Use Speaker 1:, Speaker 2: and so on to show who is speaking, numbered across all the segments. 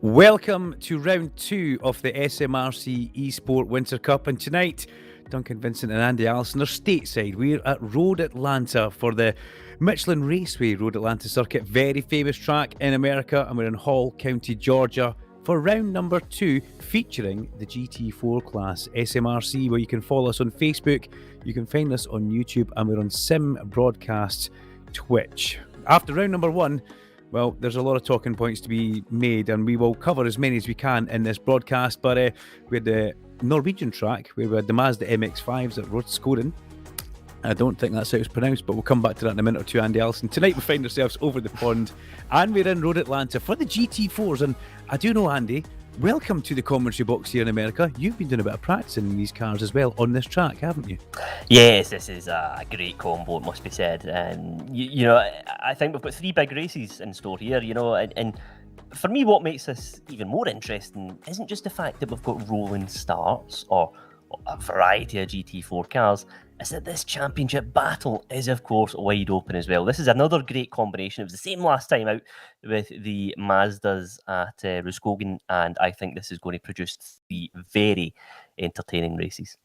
Speaker 1: Welcome to round 2 of the SMRC eSport Winter Cup, and tonight Duncan, Vincent and Andy Alston are stateside. We're at Road Atlanta for the Michelin Raceway Road Atlanta circuit, very famous track in America, and we're in Hall, County Georgia for round number 2 featuring the GT4 Class SMRC, where you can follow us on Facebook, you can find us on YouTube, and we're on Sim Broadcasts Twitch. After round number 1, well, there's a lot of talking points to be made, and we will cover as many as we can in this broadcast. But we had the Norwegian track where we had the Mazda MX-5s at Rudskogen. I don't think that's how it's pronounced, but we'll come back to that in a minute or two, Andy Alston. Tonight we find ourselves over the pond, and we're in Road Atlanta for the GT4s. And I do know, Andy, welcome to the commentary box here in America. You've been doing a bit of practicing in these cars as well on this track, haven't you?
Speaker 2: Yes, this is a great combo, it must be said. You know, I think we've got 3 big races in store here, you know, and for me, what makes this even more interesting isn't just the fact that we've got rolling starts or a variety of GT4 cars, is that this championship battle is, of course, wide open as well. This is another great combination. It was the same last time out with the Mazdas at Rudskogen, and I think this is going to produce 3 very entertaining races.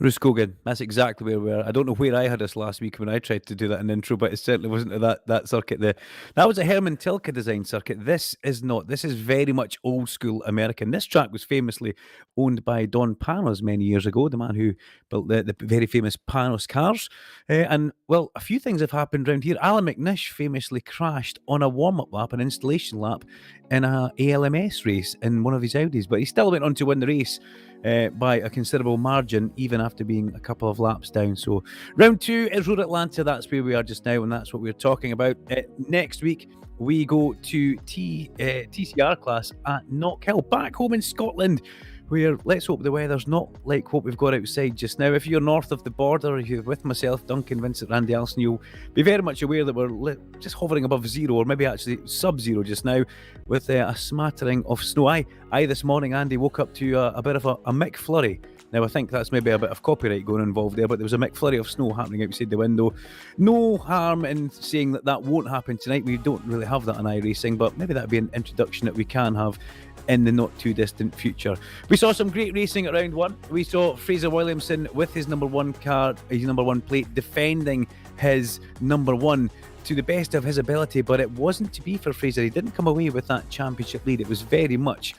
Speaker 1: Rudskogen, that's exactly where we were. I don't know where I had us last week when I tried to do that in intro, but it certainly wasn't that circuit there. That was a Herman Tilke designed circuit. This is not. This is very much old school American. This track was famously owned by Don Panos many years ago, the man who built the very famous Panos cars. And, well, a few things have happened around here. Alan McNish famously crashed on a warm-up lap, an installation lap, in a ALMS race in one of his Audis, but he still went on to win the race by a considerable margin, even after being a couple of laps down. So round 2 is Road Atlanta. That's where we are just now, and that's what we're talking about. Next week we go to TCR class at Knockhill, back home in Scotland, where let's hope the weather's not like what we've got outside just now. If you're north of the border, if you're with myself, Duncan, Vincent, Randy Alston, you'll be very much aware that we're just hovering above 0, or maybe actually sub-0 just now, with a smattering of snow. I this morning, Andy, woke up to a bit of a McFlurry. Now, I think that's maybe a bit of copyright going involved there, but there was a McFlurry of snow happening outside the window. No harm in saying that won't happen tonight. We don't really have that in iRacing, but maybe that'd be an introduction that we can have in the not too distant future. We saw some great racing at round 1. We saw Fraser Williamson with his number 1 car, his number 1 plate, defending his number 1 to the best of his ability, but it wasn't to be for Fraser. He didn't come away with that championship lead. It was very much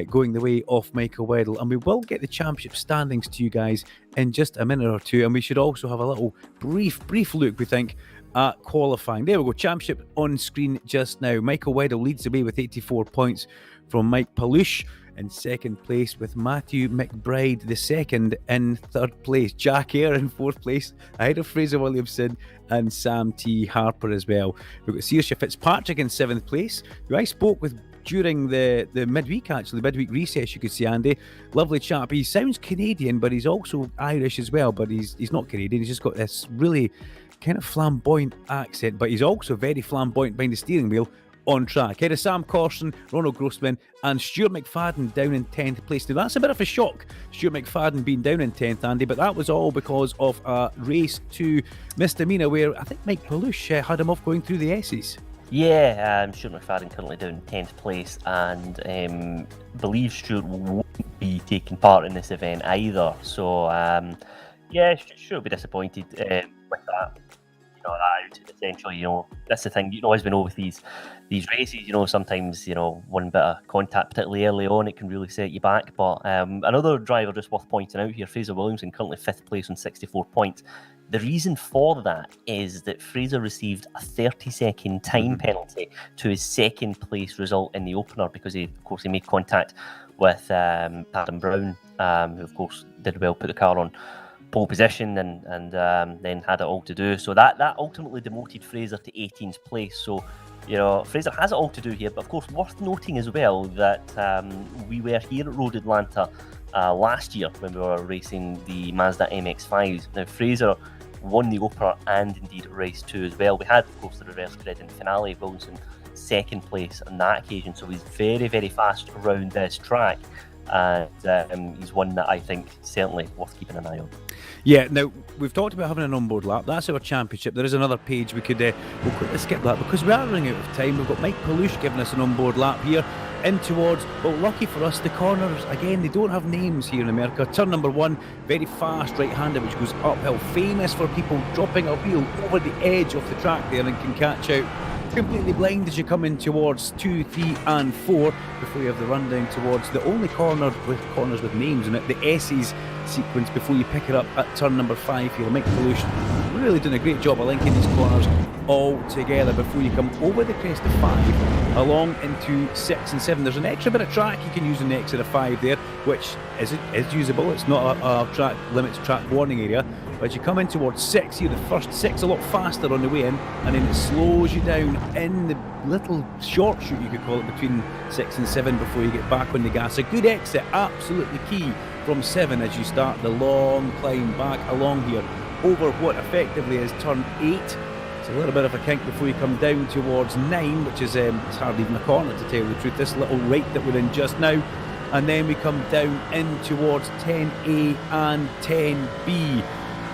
Speaker 1: going the way of Michael Weddle, and we will get the championship standings to you guys in just a minute or two, and we should also have a little brief look, we think, at qualifying. There we go, championship on screen just now. Michael Weddle leads the way with 84 points from Mike Palouche in second place, with Matthew McBride the second in third place. Jack Eyre in fourth place ahead of Fraser Williamson and Sam T. Harper as well. We've got Saoirse Fitzpatrick in 7th place, who I spoke with during the midweek, actually, midweek recess, you could see, Andy. Lovely chap. He sounds Canadian, but he's also Irish as well, but he's not Canadian. He's just got this really kind of flamboyant accent, but he's also very flamboyant behind the steering wheel on track. Ahead of Sam Corson, Ronald Grossman and Stuart McFadden down in 10th place. Now, that's a bit of a shock, Stuart McFadden being down in 10th, Andy, but that was all because of a race to misdemeanor where I think Mike Palouche had him off going through the S's.
Speaker 2: Yeah, Stuart McFadden currently down in 10th place, and believe Stuart won't be taking part in this event either. So, yeah, Stuart will be disappointed with that. You know, that essentially, you know, that's the thing, you know, as we know with these races, you know, sometimes, you know, one bit of contact particularly early on, it can really set you back. But another driver just worth pointing out here, Fraser Williamson, currently 5th place on 64 points. The reason for that is that Fraser received a 30-second time penalty to his second place result in the opener, because he made contact with Adam Brown, who of course did well, put the car on pole position and then had it all to do. So that ultimately demoted Fraser to 18th place. So, you know, Fraser has it all to do here. But of course, worth noting as well that we were here at Road Atlanta last year when we were racing the Mazda MX-5s. Now, Fraser won the opener and indeed race 2 as well. We had, of course, the reverse grid in the finale. Wilson second place on that occasion. So he's very, very fast around this track. And he's one that I think certainly worth keeping an eye on.
Speaker 1: Yeah, now we've talked about having an onboard lap. That's our championship. There is another page we could we'll quickly skip that because we are running out of time. We've got Mike Palouche giving us an onboard lap here in towards, well, lucky for us, the corners again, they don't have names here in America. Turn number 1, very fast right-hander which goes uphill, famous for people dropping a wheel over the edge of the track there and can catch out completely blind as you come in towards 2, 3 and 4 before you have the rundown towards the only corners with names in it, the S's sequence before you pick it up at turn number 5 here. Mike Palouche really doing a great job of linking these corners all together before you come over the crest of 5 along into 6 and 7. There's an extra bit of track you can use in the exit of 5 there, which is usable. It's not a track limits track warning area. But as you come in towards 6 here, the first 6 a lot faster on the way in, and then it slows you down in the little short shoot, you could call it, between 6 and 7 before you get back on the gas. A good exit, absolutely key from 7 as you start the long climb back along here over what effectively is turn 8. It's a little bit of a kink before you come down towards 9, which is it's hardly even a corner to tell you the truth, this little right that we're in just now. And then we come down in towards 10A and 10B.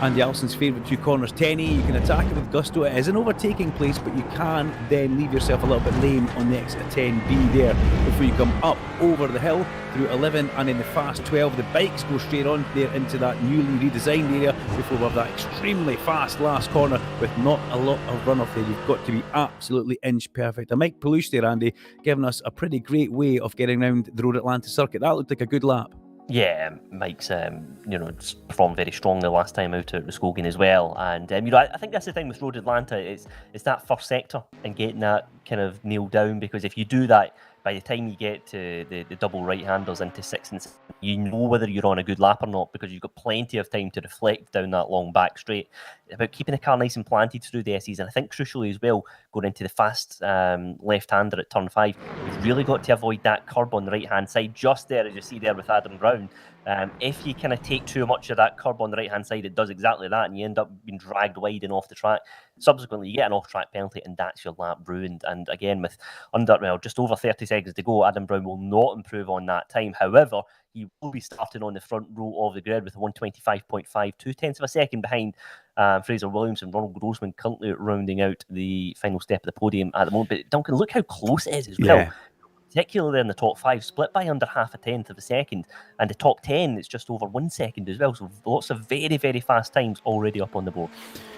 Speaker 1: Andy Alston's favourite 2 corners, 10A, you can attack it with gusto. It is an overtaking place, but you can then leave yourself a little bit lame on the exit of 10B there before you come up over the hill through 11 and in the fast 12. The bikes go straight on there into that newly redesigned area before we have that extremely fast last corner with not a lot of runoff there. You've got to be absolutely inch perfect. And Mike Palouche there, Andy, giving us a pretty great way of getting around the Road Atlanta circuit. That looked like a good lap.
Speaker 2: Yeah, Mike's performed very strongly last time out at Muskogean as well, and I think that's the thing with Road Atlanta. It's that first sector and getting that kind of nailed down, because if you do that, by the time you get to the double right-handers into 6 and 7, you know whether you're on a good lap or not, because you've got plenty of time to reflect down that long back straight. It's about keeping the car nice and planted through the SEs, and I think crucially as well, going into the fast left-hander at turn 5, you've really got to avoid that curb on the right-hand side, just there as you see there with Adam Brown. If you kind of take too much of that curb on the right-hand side, it does exactly that, and you end up being dragged wide and off the track. Subsequently, you get an off-track penalty, and that's your lap ruined. And again, with just over 30 seconds to go, Adam Brown will not improve on that time. However, he will be starting on the front row of the grid with a 125.5, 0.2 of a second behind Fraser Williamson. Ronald Grossman currently rounding out the final step of the podium at the moment. But Duncan, look how close it is as well. Particularly in the top 5, split by under half a tenth of a second, and the top 10 it's just over 1 second as well. So lots of very, very fast times already up on the board.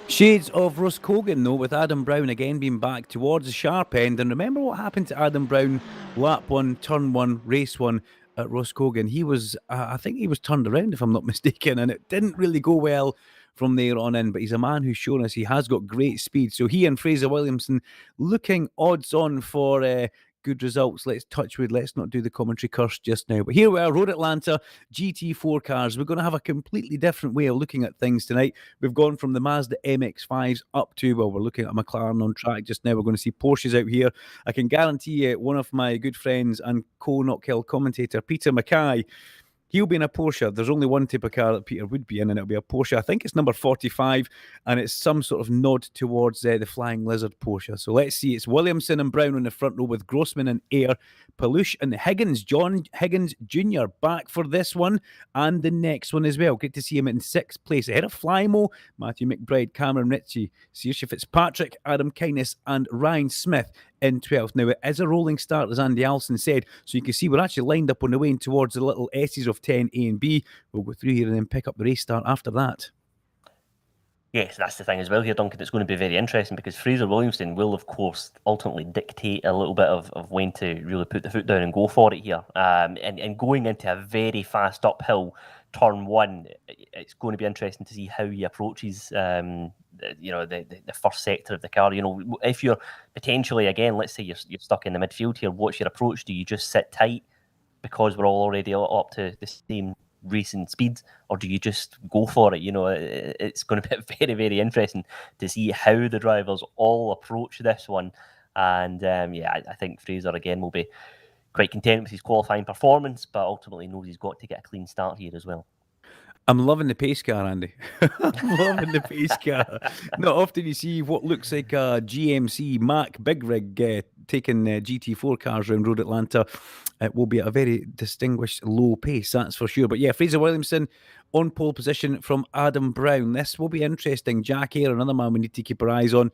Speaker 1: Shades of Roscoe though, with Adam Brown again being back towards the sharp end. And remember what happened to Adam Brown lap 1, turn 1, race 1 at Roscoe. He was, I think he was turned around if I'm not mistaken, and it didn't really go well from there on in, but he's a man who's shown us he has got great speed. So he and Fraser Williamson looking odds on for good results. Let's touch wood. Let's not do the commentary curse just now. But here we are, Road Atlanta, GT4 cars. We're going to have a completely different way of looking at things tonight. We've gone from the Mazda MX-5s up to, well, we're looking at a McLaren on track just now. We're going to see Porsches out here. I can guarantee you one of my good friends and co-Knockhill commentator, Peter Mackay, he'll be in a Porsche. There's only one type of car that Peter would be in, and it'll be a Porsche. I think it's number 45, and it's some sort of nod towards the Flying Lizard Porsche. So let's see. It's Williamson and Brown on the front row with Grossman and Ayer, Palouche and Higgins. John Higgins Jr. back for this one and the next one as well. Good to see him in 6th place. Ahead of Flymo, Matthew McBride, Cameron Ritchie, Saoirse Fitzpatrick, Adam Kindness, and Ryan Smith in 12th. Now, it is a rolling start, as Andy Alston said, so you can see we're actually lined up on the way in towards the little S's of 10A and B. We'll go through here and then pick up the race start after that.
Speaker 2: Yes, that's the thing as well here, Duncan. It's going to be very interesting because Fraser Williamson will, of course, ultimately dictate a little bit of when to really put the foot down and go for it here. And going into a very fast uphill turn 1, it's going to be interesting to see how he approaches the first sector of the car. If you're potentially, again, let's say you're stuck in the midfield here, what's your approach? Do you just sit tight because we're all already up to the same racing speed, or do you just go for it? It's going to be very, very interesting to see how the drivers all approach this one. And I think Fraser again will be quite content with his qualifying performance, but ultimately knows he's got to get a clean start here as well.
Speaker 1: I'm loving the pace car, Andy. I'm loving the pace car. Not often you see what looks like a GMC Mack Big Rig taking GT4 cars around Road Atlanta, it will be at a very distinguished low pace, that's for sure. But yeah, Fraser Williamson on pole position from Adam Brown. This will be interesting. Jack Ayre, another man we need to keep our eyes on.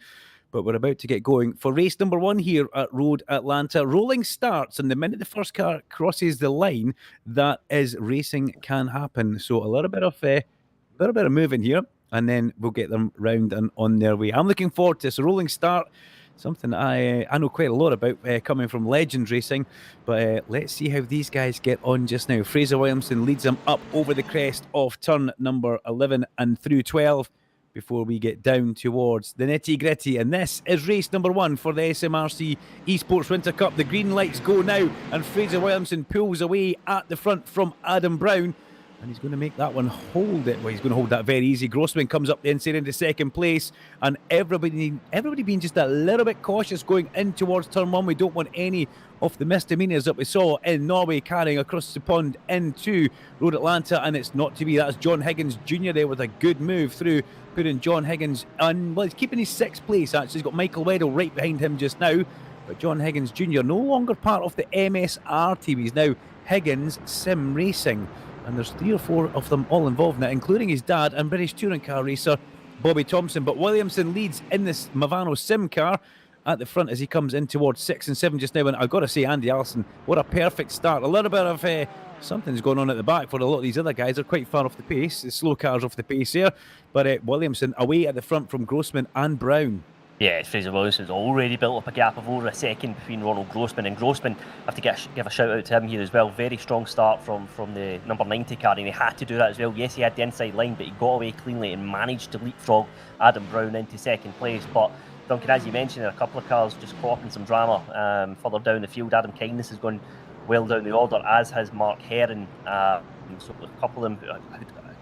Speaker 1: But we're about to get going for race number 1 here at Road Atlanta. Rolling starts, and the minute the first car crosses the line, that is racing can happen. So a little bit of moving here, and then we'll get them round and on their way. I'm looking forward to this rolling start. Something I know quite a lot about coming from Legends Racing, but let's see how these guys get on just now. Fraser Williamson leads them up over the crest of turn number 11 and through 12 before we get down towards the nitty-gritty. And this is race number 1 for the SMRC eSports Winter Cup. The green lights go now, and Fraser Williamson pulls away at the front from Adam Brown. And he's going to make that one hold it. Well, he's going to hold that very easy. Grossman comes up the inside into second place. And everybody being just a little bit cautious going in towards turn 1. We don't want any of the misdemeanors that we saw in Norway carrying across the pond into Road Atlanta. And it's not to be. That's John Higgins Jr. there with a good move through, putting John Higgins on. Well, he's keeping his 6th place, actually. He's got Michael Weddle right behind him just now. But John Higgins Jr. no longer part of the MSR team. He's now Higgins Sim Racing. And there's 3 or 4 of them all involved in it, including his dad and British touring car racer Bobby Thompson. But Williamson leads in this Movano Sim car at the front as he comes in towards 6 and 7 just now. And I've got to say, Andy Alston, what a perfect start. A little bit of something's going on at the back for a lot of these other guys. They're quite far off the pace. The slow cars off the pace here. But Williamson away at the front from Grossman and Brown.
Speaker 2: Yeah, Fraser Williamson's already built up a gap of over a second between Ronald Grossman and Grossman. I have to give a shout out to him here as well. Very strong start from the number 90 car, and he had to do that as well. Yes, he had the inside line, but he got away cleanly and managed to leapfrog Adam Brown into second place. But Duncan, as you mentioned, there are a couple of cars just caught up in some drama further down the field. Adam Kindness has gone well down the order, as has Mark Heron. So a couple of them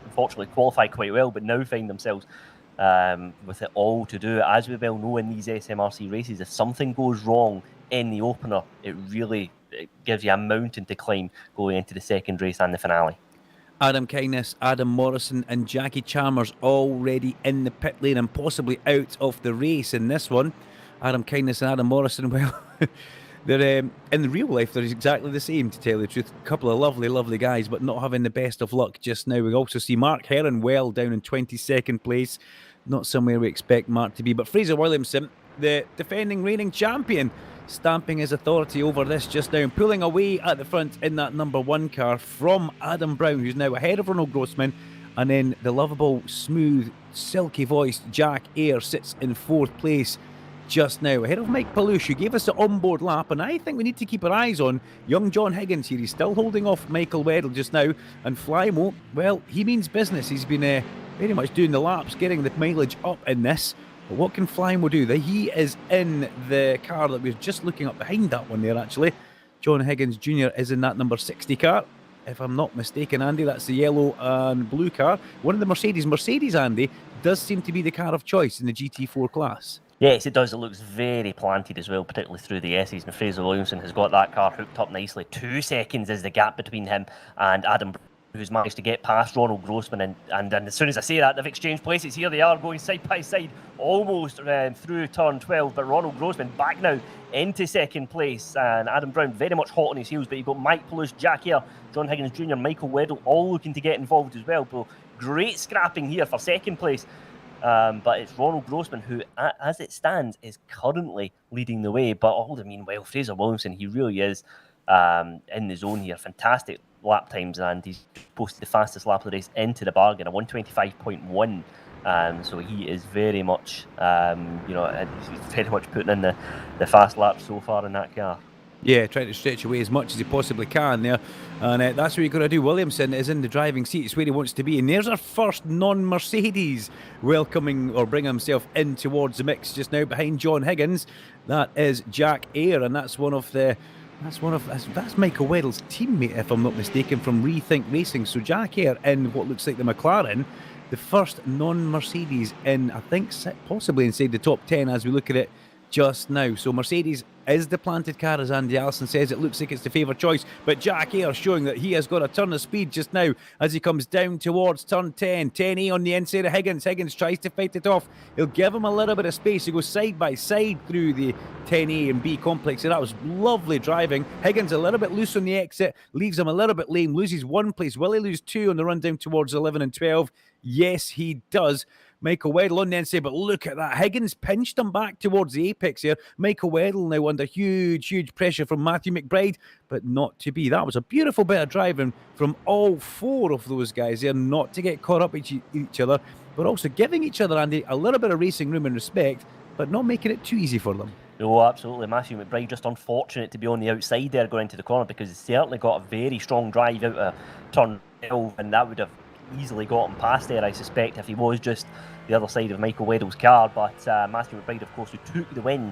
Speaker 2: unfortunately qualified quite well, but now find themselves with it all to do. As we well know in these SMRC races, if something goes wrong in the opener, it gives you a mountain to climb going into the second race and the finale.
Speaker 1: Adam Kindness, Adam Morrison and Jackie Chalmers already in the pit lane and possibly out of the race in this one. Adam Kindness and Adam Morrison, well, they're in real life, they're exactly the same, to tell you the truth. A couple of lovely guys, but not having the best of luck just now. We also see Mark Heron well down in 22nd place. Not somewhere we expect Mark to be. But Fraser Williamson, the defending reigning champion, stamping his authority over this just now and pulling away at the front in that number 1 car from Adam Brown, who's now ahead of Ronald Grossman. And then the lovable, smooth, silky-voiced Jack Ayre sits in 4th place just now, ahead of Mike Palouche, who gave us the onboard lap. And I think we need to keep our eyes on young John Higgins here. He's still holding off Michael Weddle just now. And Flymo, well, he means business. He's been very much doing the laps, getting the mileage up in this. But what can Flymo do? He is in the car that we were just looking up behind that one there, actually. John Higgins Jr. is in that number 60 car. If I'm not mistaken, Andy, that's the yellow and blue car. One of the Mercedes. Mercedes, Andy, does seem to be the car of choice in the GT4 class.
Speaker 2: Yes, it does. It looks very planted as well, particularly through the S's. And Fraser Williamson has got that car hooked up nicely. 2 seconds is the gap between him and Adam, who's managed to get past Ronald Grossman. And as soon as I say that, they've exchanged places. Here they are going side by side, almost through turn 12. But Ronald Grossman back now into second place. And Adam Brown very much hot on his heels. But you've got Mike Palouche, Jack Ayre, John Higgins Jr., Michael Weddle, all looking to get involved as well. But great scrapping here for second place. But it's Ronald Grossman who, as it stands, is currently leading the way. But all the meanwhile, Fraser Williamson, he really is in the zone here. Fantastic lap times, and he's posted the fastest lap of the race into the bargain, a 1:25.1. So he is very much, he's very much putting in the fast lap so far in that car.
Speaker 1: Yeah, trying to stretch away as much as he possibly can there. And that's what you've got to do. Williamson is in the driving seat. It's where he wants to be. And there's our first non-Mercedes welcoming or bringing himself in towards the mix just now behind John Higgins. That is Jack Ayre, and that's Michael Weddle's teammate, if I'm not mistaken, from Rethink Racing. So Jack Ayre in what looks like the McLaren, the first non-Mercedes in, I think, possibly inside the top 10 as we look at it just now. So Mercedes is the planted car, as Andy Alston says. It looks like it's the favoured choice, but Jack Ayre showing that he has got a turn of speed just now as he comes down towards turn 10. 10A on the inside of Higgins. Higgins tries to fight it off. He'll give him a little bit of space. He goes side by side through the 10A and B complex. And that was lovely driving. Higgins a little bit loose on the exit, leaves him a little bit lame, loses 1 place. Will he lose 2 on the run down towards 11 and 12? Yes, he does. Michael Weddle on the inside, but look at that. Higgins pinched him back towards the apex here. Michael Weddle now under huge pressure from Matthew McBride, but not to be. That was a beautiful bit of driving from all 4 of those guys there, not to get caught up with each other, but also giving each other, Andy, a little bit of racing room and respect, but not making it too easy for them.
Speaker 2: No, absolutely. Matthew McBride just unfortunate to be on the outside there going into the corner, because he certainly got a very strong drive out of turn 12, and that would have easily got him past there, I suspect, if he was just the other side of Michael Weddle's car. But Matthew McBride, of course, who took the win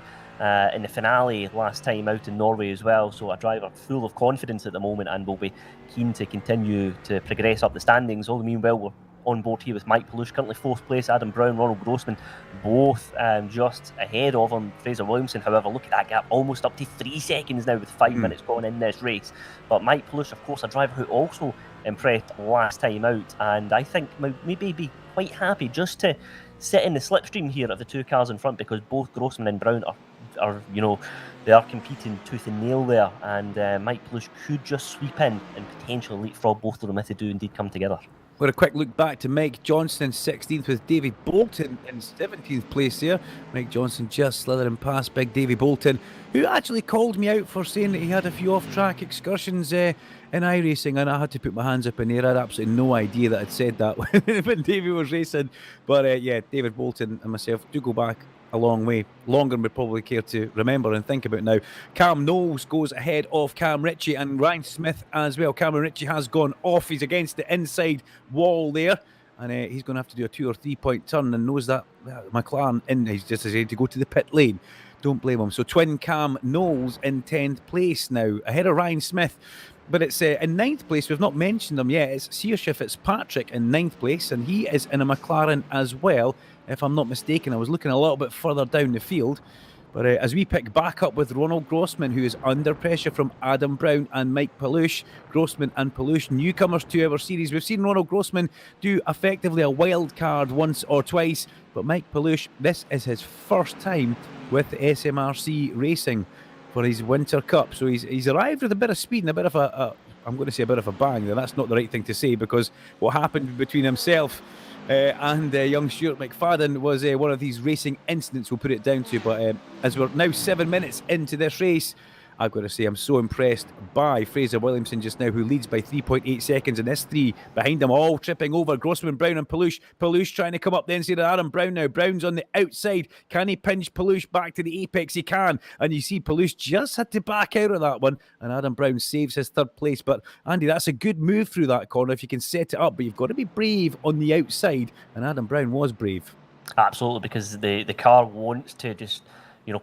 Speaker 2: in the finale last time out in Norway as well, so a driver full of confidence at the moment and will be keen to continue to progress up the standings. All the meanwhile, we're on board here with Mike Palouche, currently 4th place. Adam Brown, Ronald Grossman, both just ahead of him. Fraser Williamson, however, look at that gap, almost up to 3 seconds now with 5 minutes gone in this race. But Mike Palouche, of course, a driver who also impressed last time out, and I think maybe be quite happy just to sit in the slipstream here of the 2 cars in front, because both Grossman and Brown are they are competing tooth and nail there, and Mike Palouche could just sweep in and potentially leapfrog both of them if they do indeed come together.
Speaker 1: We've got a quick look back to Mike Johnson in 16th with Davy Bolton in 17th place there. Mike Johnson just slithering past big Davy Bolton, who actually called me out for saying that he had a few off-track excursions in iRacing, and I had to put my hands up in the air. I had absolutely no idea that I'd said that when Davy was racing. But yeah, David Bolton and myself do go back a long way, longer than we probably care to remember and think about now. Cam Knowles goes ahead of Cam Ritchie and Ryan Smith as well. Cameron Ritchie has gone off. He's against the inside wall there, and he's going to have to do a 2 or 3 point turn, and knows that McLaren in. He's just decided to go to the pit lane. Don't blame him. So twin Cam Knowles in 10th place now, ahead of Ryan Smith. But it's in 9th place. We've not mentioned him yet. It's Saoirse Fitzpatrick in 9th place, and he is in a McLaren as well, if I'm not mistaken. I was looking a little bit further down the field. But as we pick back up with Ronald Grossman, who is under pressure from Adam Brown and Mike Palouche. Grossman and Palouche, newcomers to our series. We've seen Ronald Grossman do effectively a wild card once or twice, but Mike Palouche, this is his first time with SMRC Racing for his Winter Cup. So he's arrived with a bit of speed and a bit of I'm going to say a bit of a bang. Now, that's not the right thing to say, because what happened between himself and young Stuart McFadden was one of these racing incidents, we'll put it down to. But as we're now 7 minutes into this race, I've got to say I'm so impressed by Fraser Williamson just now, who leads by 3.8 seconds, and this 3 behind him all tripping over Grossman, Brown and Palouche. Palouche trying to come up the inside of Adam Brown now. Brown's on the outside. Can he pinch Palouche back to the apex? He can. And you see Palouche just had to back out of that one, and Adam Brown saves his 3rd place. But Andy, that's a good move through that corner if you can set it up, but you've got to be brave on the outside, and Adam Brown was brave.
Speaker 2: Absolutely, because the car wants to just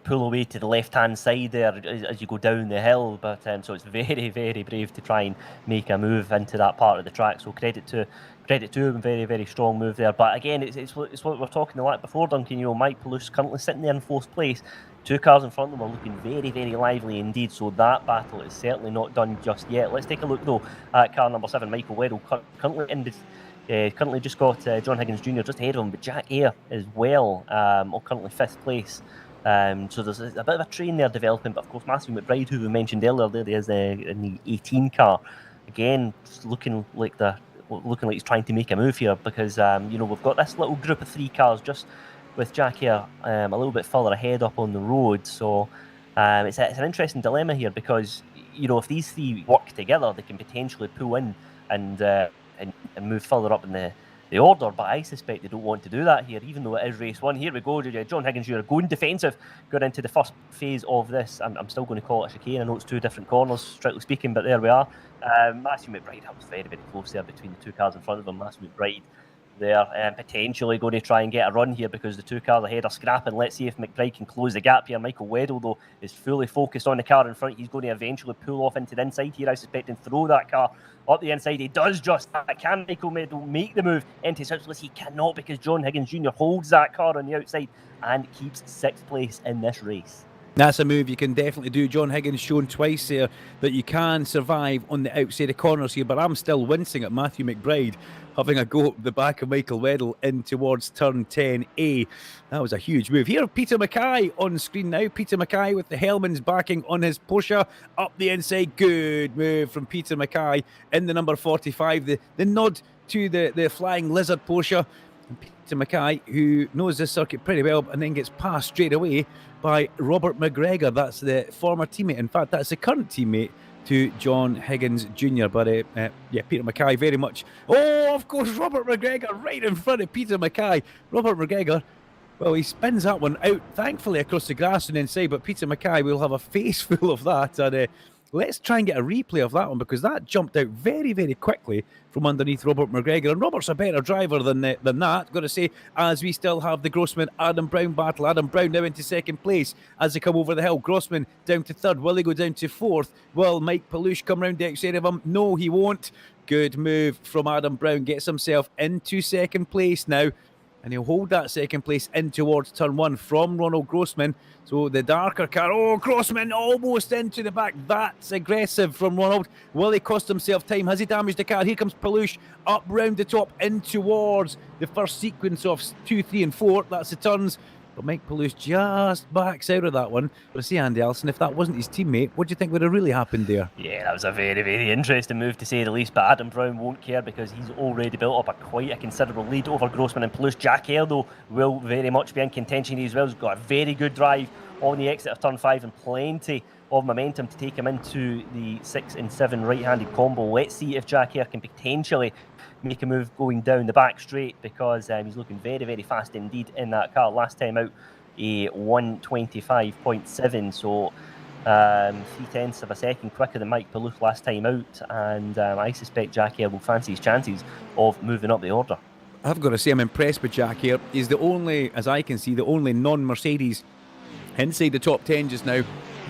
Speaker 2: pull away to the left-hand side there as you go down the hill. But so it's very, very brave to try and make a move into that part of the track. So credit to him, very, very strong move there. But again, it's what we were talking about before, Duncan. Mike Palouche currently sitting there in 4th place. 2 cars in front of them are looking very, very lively indeed. So that battle is certainly not done just yet. Let's take a look though at car number 7, Michael Weddle, currently just got John Higgins Jr. just ahead of him, but Jack Ayre as well, currently 5th place. So there's a bit of a train there developing, but of course Matthew McBride, who we mentioned earlier, there he is in the 18 car, again looking like he's trying to make a move here, because we've got this little group of 3 cars just with Jack Ayre a little bit further ahead up on the road. So it's an interesting dilemma here, because if these 3 work together, they can potentially pull in and move further up in the order, but I suspect they don't want to do that here, even though it is race 1. Here we go, John Higgins Jr. going defensive, going into the first phase of this. I'm still going to call it a chicane. I know it's 2 different corners, strictly speaking, but there we are. Matthew McBride, that was very, very close there between the 2 cars in front of him. Matthew McBride there, and potentially going to try and get a run here because the two cars ahead are scrapping. Let's see if McBride can close the gap here. Michael Weddle, though, is fully focused on the car in front. He's going to eventually pull off into the inside here, I suspect, and throw that car up the inside. He does just that. Can Michael Weddle make the move into Sixth? He cannot, because John Higgins Jr. holds that car on the outside and keeps 6th place in this race.
Speaker 1: That's a move you can definitely do. John Higgins shown twice there that you can survive on the outside of corners here, but I'm still wincing at Matthew McBride having a go at the back of Michael Weddle in towards turn 10A. That was a huge move. Here, Peter Mackay on screen now. Peter Mackay with the Hellmans backing on his Porsche up the inside. Good move from Peter Mackay in the number 45. The nod to the Flying Lizard Porsche. And Peter Mackay, who knows this circuit pretty well, and then gets passed straight away by Robert McGregor. That's the former teammate. In fact, that's the current teammate to John Higgins Jr. But yeah, Peter Mackay very much. Oh, of course, Robert McGregor right in front of Peter Mackay. Robert McGregor, well, he spins that one out, thankfully, across the grass and inside. But Peter Mackay will have a face full of that. And let's try and get a replay of that one, because that jumped out very, very quickly from underneath Robert McGregor. And Robert's a better driver than that, got to say, as we still have the Grossman Adam Brown battle. Adam Brown now into 2nd place as they come over the hill. Grossman down to 3rd. Will he go down to 4th? Will Mike Palouche come round the outside of him? No, he won't. Good move from Adam Brown. Gets himself into 2nd place now. And he'll hold that 2nd place in towards turn 1 from Ronald Grossman. So the darker car. Oh, Grossman almost into the back. That's aggressive from Ronald. Will he cost himself time? Has he damaged the car? Here comes Palouche up round the top in towards the first sequence of 2, 3 and 4. That's the turns. But Mike Palouche just backs out of that one. But I see Andy Alston, if that wasn't his teammate, what do you think would have really happened there?
Speaker 2: Yeah, that was a very, very interesting move, to say the least. But Adam Brown won't care, because he's already built up quite a considerable lead over Grossman and Palouche. Jack Hare, though, will very much be in contention as well. He's got a very good drive on the exit of turn 5 and plenty of momentum to take him into the 6 and 7 right-handed combo. Let's see if Jack Hare can potentially make a move going down the back straight, because he's looking very, very fast indeed in that car. Last time out, a 1:25.7, so 0.3 of a second quicker than Mike Palouche last time out, and I suspect Jack Hare will fancy his chances of moving up the order.
Speaker 1: I've got to say, I'm impressed with Jack Hare. He's the only, as I can see, the only non-Mercedes inside the top 10 just now.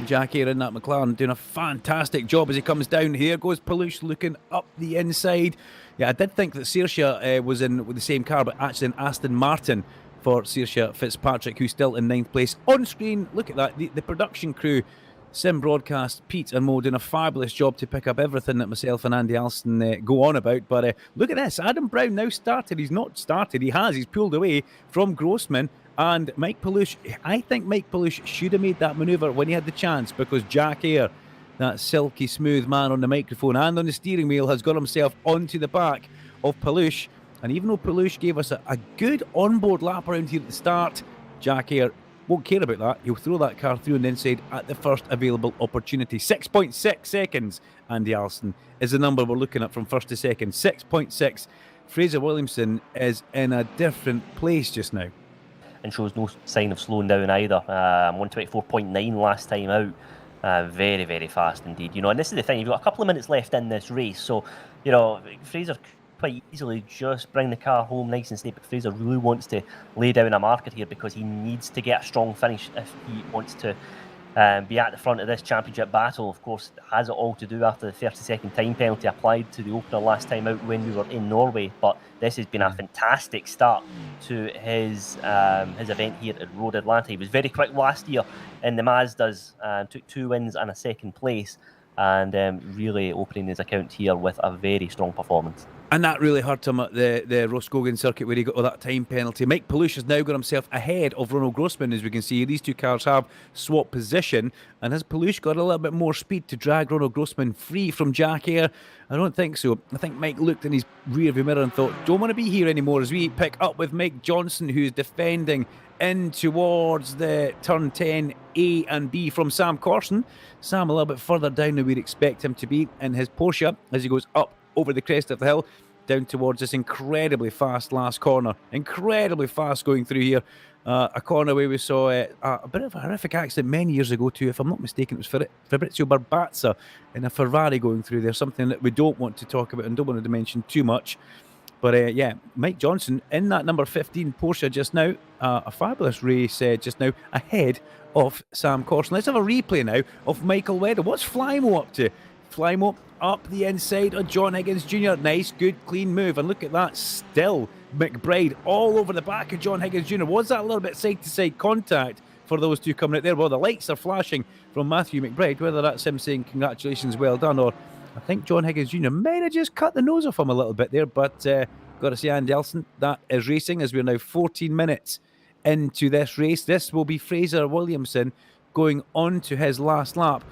Speaker 1: Jack Hare in that McLaren doing a fantastic job as he comes down. Here goes Palouche looking up the inside. Yeah, I did think that Saoirse was in with the same car, but actually an Aston Martin for Saoirse Fitzpatrick, who's still in 9th place. On screen, look at that, the production crew, Sim Broadcast, Pete and Mo doing a fabulous job to pick up everything that myself and Andy Alston go on about. But look at this, Adam Brown now started. He's not started, he's pulled away from Grossman. And Mike Palouche, I think Mike Palouche should have made that manoeuvre when he had the chance, because Jack Hare, that silky smooth man on the microphone and on the steering wheel, has got himself onto the back of Palouche. And even though Palouche gave us a good onboard lap around here at the start, Jack Hare won't care about that. He'll throw that car through on the inside at the first available opportunity. 6.6 seconds, Andy Alston, is the number we're looking at from first to second. 6.6. Fraser Williamson is in a different place just now.
Speaker 2: And shows no sign of slowing down either. 1:24.9 last time out. Very, very fast indeed. You know, and this is the thing, you've got a couple of minutes left in this race, so, you know, Fraser quite easily just bring the car home nice and safe, but Fraser really wants to lay down a marker here, because he needs to get a strong finish if he wants to be at the front of this championship battle. Of course, it has it all to do after the 30-second time penalty applied to the opener last time out when we were in Norway. But this has been a fantastic start to his event here at Road Atlanta. He was very quick last year in the Mazdas, took 2 wins and a 2nd place, and really opening his account here with a very strong performance.
Speaker 1: And that really hurt him at the Roscogan circuit, where he got that time penalty. Mike Palouche has now got himself ahead of Ronald Grossman, as we can see. These two cars have swapped position, and has Palouche got a little bit more speed to drag Ronald Grossman free from Jack Hare? I don't think so. I think Mike looked in his rearview mirror and thought, don't want to be here anymore, as we pick up with Mike Johnson, who's defending in towards the turn 10 A and B from Sam Corson. Sam a little bit further down than we'd expect him to be in his Porsche as he goes up over the crest of the hill down towards this incredibly fast last corner. Incredibly fast going through here. A corner where we saw a bit of a horrific accident many years ago too. If I'm not mistaken, it was Fabrizio Barbazza in a Ferrari going through there. Something that we don't want to talk about and don't want to mention too much. But yeah, Mike Johnson in that number 15 Porsche just now. A fabulous race just now ahead of Sam Corson. Let's have a replay now of Michael Weddle. What's Flymo up to? Flymo up the inside of John Higgins Jr. Nice, good, clean move. And look at that still. McBride all over the back of John Higgins Jr. Was that a little bit side-to-side contact for those two coming out there? Well, the lights are flashing from Matthew McBride, whether that's him saying congratulations, well done, or I think John Higgins Jr. might have just cut the nose off him a little bit there, but got to say, Andy Alston, that is racing as we're now 14 minutes into this race. This will be Fraser Williamson going on to his last lap.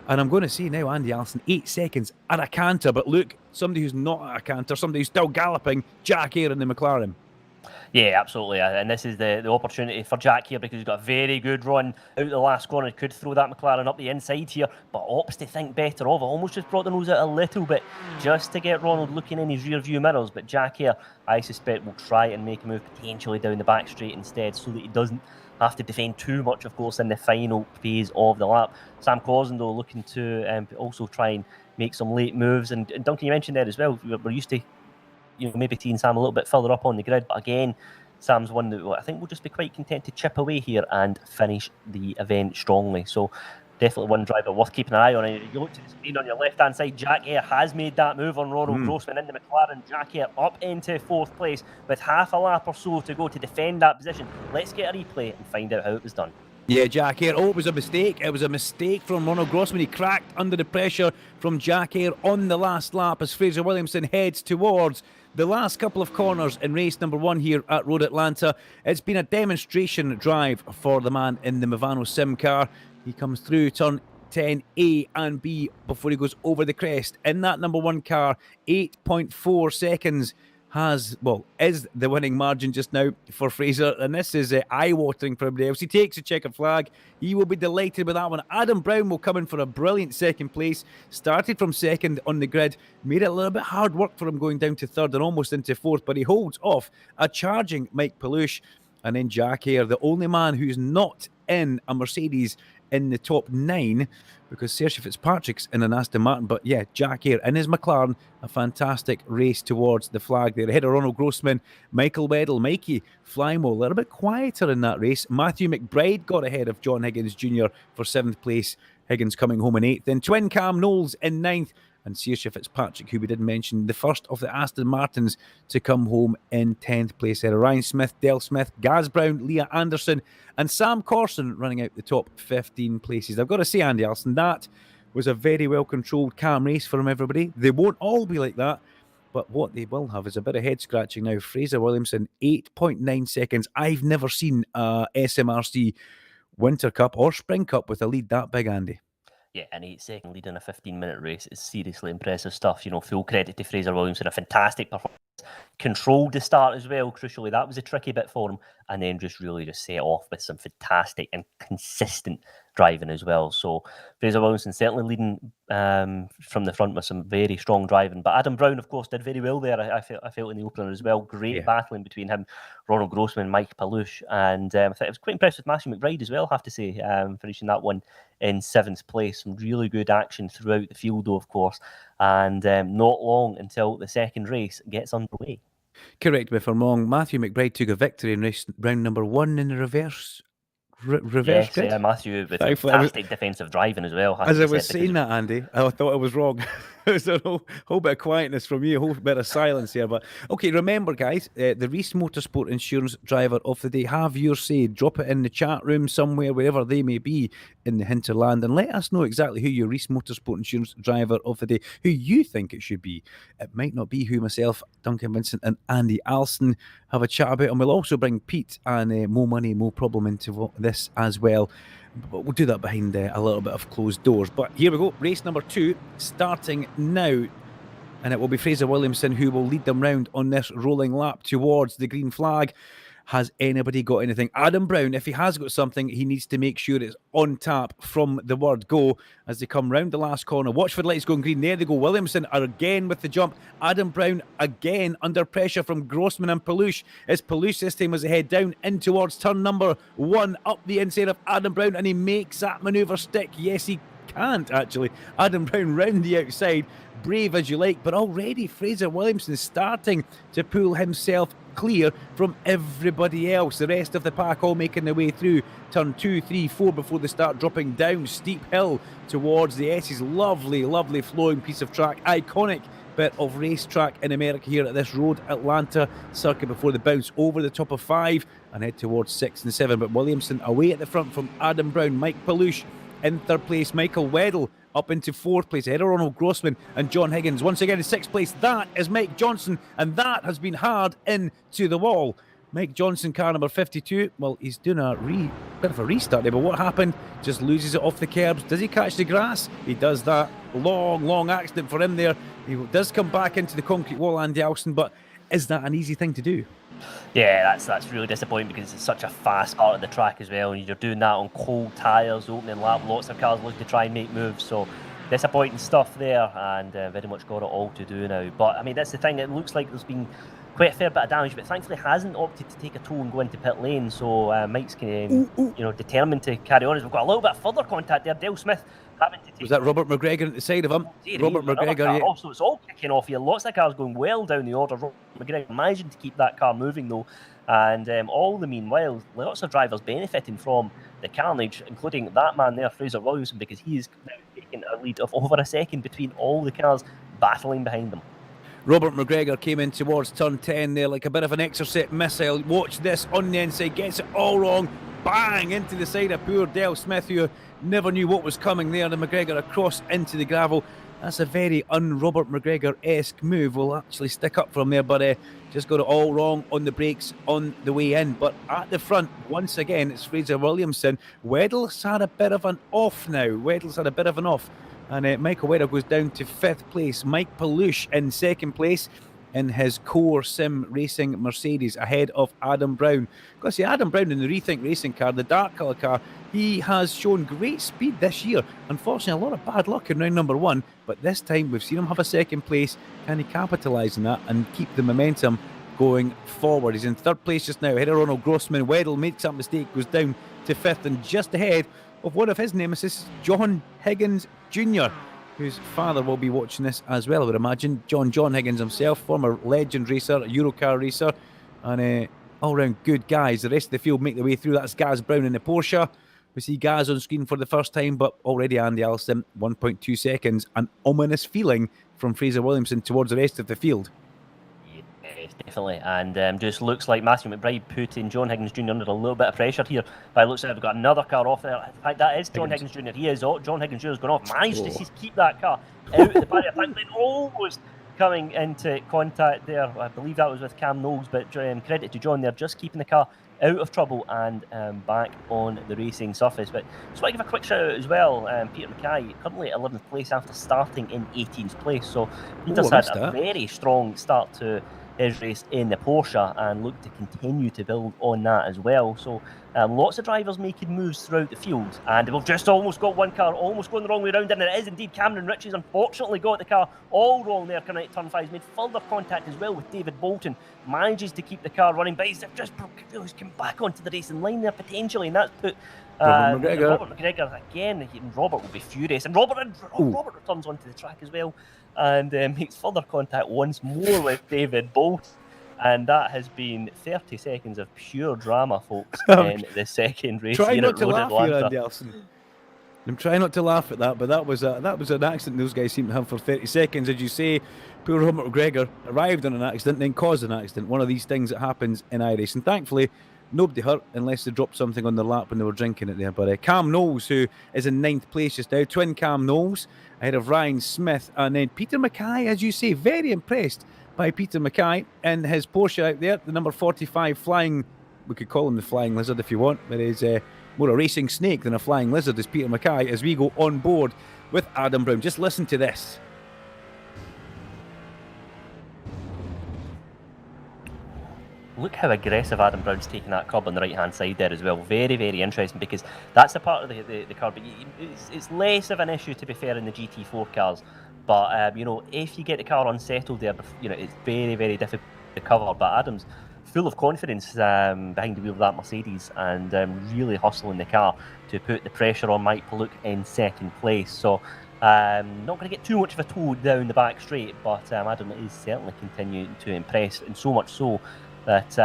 Speaker 1: And I'm going to say now, Andy Alston, 8 seconds at a canter. But look, somebody who's not at a canter, somebody who's still galloping, Jack Eyre in the McLaren.
Speaker 2: Yeah, absolutely. And this is the opportunity for Jack here because he's got a very good run out the last corner. He could throw that McLaren up the inside here, but opts to think better of it. Almost just brought the nose out a little bit just to get Ronald looking in his rear view mirrors. But Jack here, I suspect, will try and make a move potentially down the back straight instead so that he doesn't have to defend too much, of course, in the final phase of the lap. Sam Corson, though, looking to also try and make some late moves. And Duncan, you mentioned there as well, we're used to maybe seeing Sam a little bit further up on the grid. But again, Sam's one that I think will just be quite content to chip away here and finish the event strongly. So definitely one driver worth keeping an eye on. And you look to the screen on your left-hand side, Jack Eyre has made that move on Ronald Grossman in the McLaren. Jack Eyre up into 4th place with half a lap or so to go to defend that position. Let's get a replay and find out how it was done.
Speaker 1: Yeah, Jack Eyre. Oh, it was a mistake. It was a mistake from Ronald Grossman. He cracked under the pressure from Jack Eyre on the last lap as Fraser Williamson heads towards the last couple of corners in race number 1 here at Road Atlanta. It's been a demonstration drive for the man in the Movano Sim car. He comes through turn 10A and B before he goes over the crest. In that number 1 car, 8.4 seconds is the winning margin just now for Fraser, and this is eye-watering for everybody else. He takes a checkered flag. He will be delighted with that one. Adam Brown will come in for a brilliant second place. Started from second on the grid, made it a little bit hard work for him going down to third and almost into fourth, but he holds off a charging Mike Palouche. And then Jack Eyre, the only man who's not in a Mercedes in the top 9, because Sergio Fitzpatrick's in an Aston Martin. But yeah, Jack Eyre in his McLaren, a fantastic race towards the flag there. Ahead of Ronald Grossman, Michael Weddle, Mikey Flymo, a little bit quieter in that race. Matthew McBride got ahead of John Higgins Jr. for 7th place. Higgins coming home in 8th. Then Twin Cam Knowles in 9th. And Saoirse Fitzpatrick, who we did mention, the first of the Aston Martins to come home in 10th place there. Ryan Smith, Del Smith, Gaz Brown, Leah Anderson, and Sam Corson running out the top 15 places. I've got to say, Andy Alston, that was a very well-controlled, calm race from everybody. They won't all be like that, but what they will have is a bit of head-scratching now. Fraser Williamson, 8.9 seconds. I've never seen a SMRC Winter Cup or Spring Cup with a lead that big, Andy.
Speaker 2: Yeah, an 8-second lead in a 15-minute race is seriously impressive stuff. Full credit to Fraser Williamson, a fantastic performance. Controlled the start as well, crucially. That was a tricky bit for him. And then just set off with some fantastic and consistent driving as well. So Fraser Williamson certainly leading from the front with some very strong driving. But Adam Brown, of course, did very well there. I felt in the opener as well. Great battling between him, Ronald Grossman, Mike Palouche. And I think I was quite impressed with Matthew McBride as well, I have to say, finishing that one in 7th place. Some really good action throughout the field, though, of course. And not long until the second race gets underway.
Speaker 1: Correct me if I'm wrong. Matthew McBride took a victory in race round number 1 in the reverse
Speaker 2: yes,
Speaker 1: grid.
Speaker 2: Matthew with fantastic defensive driving as well.
Speaker 1: As I was saying that, Andy, I thought I was wrong. There's a whole bit of quietness from you, a whole bit of silence here. But okay, remember, guys, the Reese Motorsport Insurance Driver of the Day. Have your say. Drop it in the chat room somewhere, wherever they may be in the hinterland, and let us know exactly who your Reese Motorsport Insurance Driver of the Day, who you think it should be. It might not be who myself, Duncan, Vincent, and Andy Alston have a chat about, and we'll also bring Pete and Mo Money, Mo Problem into this as well. But we'll do that behind a little bit of closed doors. But here we go, race number 2 starting now, and it will be Fraser Williamson who will lead them round on this rolling lap towards the green flag. Has anybody got anything? Adam Brown, if he has got something, he needs to make sure it's on tap from the word go as they come round the last corner. Watch for the lights going green. There they go. Williamson are again with the jump. Adam Brown again under pressure from Grossman and Palouche. As Palouche this time as they head down in towards turn number 1 up the inside of Adam Brown, and he makes that manoeuvre stick. Yes, he can't actually. Adam Brown round the outside, brave as you like, but already Fraser Williamson is starting to pull himself clear from everybody else. The rest of the pack all making their way through turn 2, 3, 4 before they start dropping down steep hill towards the S's. Lovely, lovely flowing piece of track. Iconic bit of racetrack in America here at this Road Atlanta circuit before the bounce over the top of 5 and head towards 6 and 7. But Williamson away at the front from Adam Brown. Mike Palouche in 3rd place. Michael Weddle up into 4th place ahead of Ronald Grossman and John Higgins once again in 6th place. That is Mike Johnson, and that has been hard into the wall. Mike Johnson, car number 52. Well, he's doing a bit of a restart there, but what happened? Just loses it off the curbs. Does he catch the grass? He does that. Long accident for him there. He does come back into the concrete wall, Andy Alston, but is that an easy thing to do?
Speaker 2: Yeah, that's really disappointing because it's such a fast part of the track as well, and you're doing that on cold tyres, opening lap, lots of cars looking to try and make moves, so disappointing stuff there, and very much got it all to do now. But I mean, that's the thing, it looks like there's been quite a fair bit of damage, but thankfully hasn't opted to take a toll and go into pit lane, so Mike's determined to carry on. As we've got a little bit of further contact there. Dale Smith having to take...
Speaker 1: Was that Robert McGregor at the side of him? Robert McGregor, yeah.
Speaker 2: Also, it's all kicking off here. Lots of cars going well down the order. Robert McGregor managing to keep that car moving though, and all the meanwhile, lots of drivers benefiting from the carnage, including that man there, Fraser Williamson, because he is now taking a lead of over a second between all the cars battling behind them.
Speaker 1: Robert McGregor came in towards turn 10 there like a bit of an exocet missile. Watch this on the inside, gets it all wrong. Bang! Into the side of poor Dale Smith, who never knew what was coming there. And McGregor across into the gravel. That's a very un-Robert McGregor-esque move. Will actually stick up from there, but just got it all wrong on the brakes on the way in. But at the front, once again, it's Fraser Williamson. Weddle's had a bit of an off now. And Michael Weddle goes down to 5th place. Mike Palouche in 2nd place in his Core Sim Racing Mercedes ahead of Adam Brown. Got to see Adam Brown in the Rethink Racing car, the dark colour car. He has shown great speed this year. Unfortunately, a lot of bad luck in round number 1, but this time we've seen him have a 2nd place. Can he capitalise on that and keep the momentum going forward? He's in 3rd place just now ahead of Ronald Grossman. Weddle makes that mistake, goes down to 5th and just ahead of one of his nemesis, John Higgins Jr., whose father will be watching this as well, I would imagine. John Higgins himself, former legend racer, Eurocar racer, and all-round good guys. The rest of the field make their way through. That's Gaz Brown in the Porsche. We see Gaz on screen for the first time, but already Andy Alston, 1.2 seconds. An ominous feeling from Fraser Williamson towards the rest of the field.
Speaker 2: Yes, definitely, and just looks like Matthew McBride putting John Higgins Jr. under a little bit of pressure here. By looks like we've got another car off there. In fact, that is John Higgins Jr. He is John Higgins Jr. has gone off. Managed to keep that car out of the barrier. Thankfully, almost coming into contact there. I believe that was with Cam Knowles, but credit to John there, just keeping the car out of trouble and back on the racing surface. But just want to give a quick shout out as well. Peter Mackay currently 11th place after starting in 18th place, so he just had a very strong start to his race in the Porsche and look to continue to build on that as well. So lots of drivers making moves throughout the field, and we've just almost got one car almost going the wrong way around, and it is indeed Cameron Ritchie's unfortunately got the car all wrong there coming out of turn 5. He's made further contact as well with David Bolton, manages to keep the car running, but he's just come back onto the racing line there potentially, and that's put Robert McGregor again. Robert will be furious, and Robert returns onto the track as well and makes further contact once more with David Bolton. And that has been 30 seconds of pure drama, folks, in the second race here at Road Atlanta.
Speaker 1: I'm trying not to laugh at that, but that was an accident those guys seem to have for 30 seconds. As you say, poor Robert McGregor arrived on an accident, then caused an accident. One of these things that happens in iRacing. Thankfully, nobody hurt unless they dropped something on their lap when they were drinking it there. But Cam Knowles, who is in 9th place just now, twin Cam Knowles, ahead of Ryan Smith. And then Peter Mackay, as you say, very impressed by Peter Mackay and his Porsche out there, the number 45 flying, we could call him the flying lizard if you want, but he's more a racing snake than a flying lizard, is Peter Mackay, as we go on board with Adam Brown. Just listen to this.
Speaker 2: Look how aggressive Adam Brown's taking that curb on the right-hand side there as well. Very, very interesting, because that's a part of the curb. It's less of an issue, to be fair, in the GT4 cars. But, if you get the car unsettled there, it's very, very difficult to cover. But Adam's full of confidence behind the wheel of that Mercedes, and really hustling the car to put the pressure on Mike Paluk in second place. So not going to get too much of a toe down the back straight, but Adam is certainly continuing to impress, and so much so that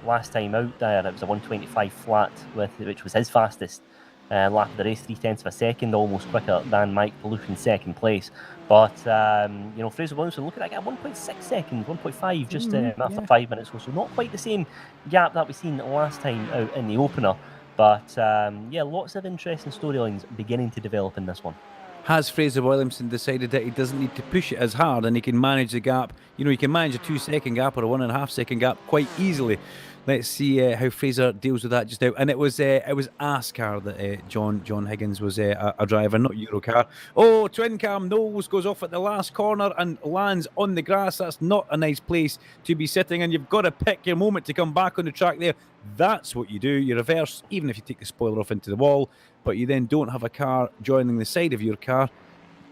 Speaker 2: last time out there it was a 125 flat, which was his fastest lap of the race, 0.3 of a second, almost quicker than Mike Paluk in second place. But Fraser Williamson looking at 1.6 seconds, 1.5 just after 5 minutes or so. Not quite the same gap that we seen last time out in the opener, but lots of interesting storylines beginning to develop in this one.
Speaker 1: Has Fraser Williamson decided that he doesn't need to push it as hard and he can manage the gap? He can manage a 2-second gap or a 1.5-second gap quite easily. Let's see how Fraser deals with that just now. And it was ASCAR that John Higgins was a driver, not Eurocar. Oh, twin cam nose goes off at the last corner and lands on the grass. That's not a nice place to be sitting, and you've got to pick your moment to come back on the track there. That's what you do. You reverse, even if you take the spoiler off into the wall, but you then don't have a car joining the side of your car,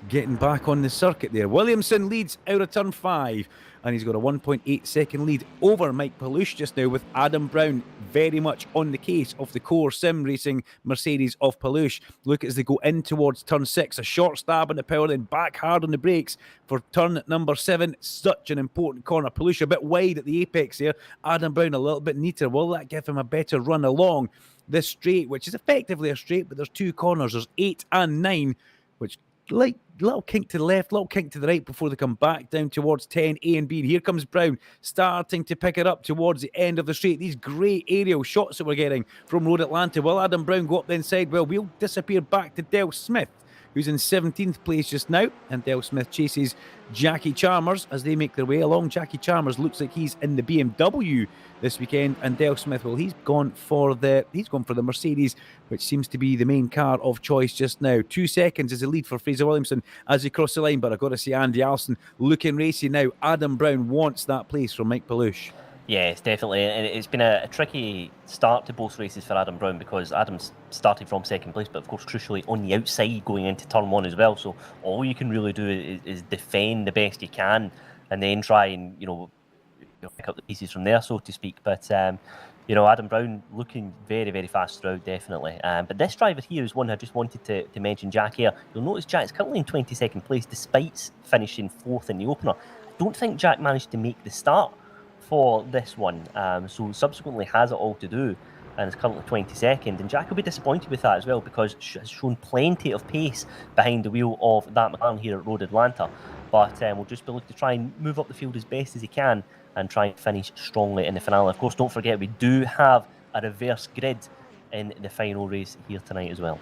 Speaker 1: getting back on the circuit there. Williamson leads out of turn 5, and he's got a 1.8-second lead over Mike Paluk just now, with Adam Brown very much on the case of the core sim racing Mercedes of Paluk. Look as they go in towards turn 6, a short stab on the power, then back hard on the brakes for turn number 7. Such an important corner. Paluk a bit wide at the apex there. Adam Brown a little bit neater. Will that give him a better run along this straight, which is effectively a straight, but there's 2 corners. There's 8 and 9, which like little kink to the left, little kink to the right before they come back down towards 10, A and B. And here comes Brown starting to pick it up towards the end of the straight. These great aerial shots that we're getting from Road Atlanta. Will Adam Brown go up the inside? Well, we'll disappear back to Del Smith, who's in 17th place just now, and Del Smith chases Jackie Chalmers as they make their way along. Jackie Chalmers looks like he's in the BMW this weekend, and Del Smith, well, he's gone for the Mercedes, which seems to be the main car of choice just now. 2 seconds is the lead for Fraser Williamson as he crosses the line, but I've got to see Andy Alston looking racy now. Adam Brown wants that place from Mike Paluk.
Speaker 2: Yes, definitely. And it's been a tricky start to both races for Adam Brown, because Adam's started from second place, but of course, crucially, on the outside going into turn 1 as well. So all you can really do is defend the best you can, and then try and, pick up the pieces from there, so to speak. But, Adam Brown looking very, very fast throughout, definitely. But this driver here is one I just wanted to mention, Jack here. You'll notice Jack's currently in 22nd place, despite finishing 4th in the opener. I don't think Jack managed to make the start for this one, so subsequently has it all to do, and is currently 22nd. And Jack will be disappointed with that as well, because has shown plenty of pace behind the wheel of that McLaren here at Road Atlanta. But we'll just be looking to try and move up the field as best as he can and try and finish strongly in the finale. Of course, don't forget, we do have a reverse grid in the final race here tonight as well.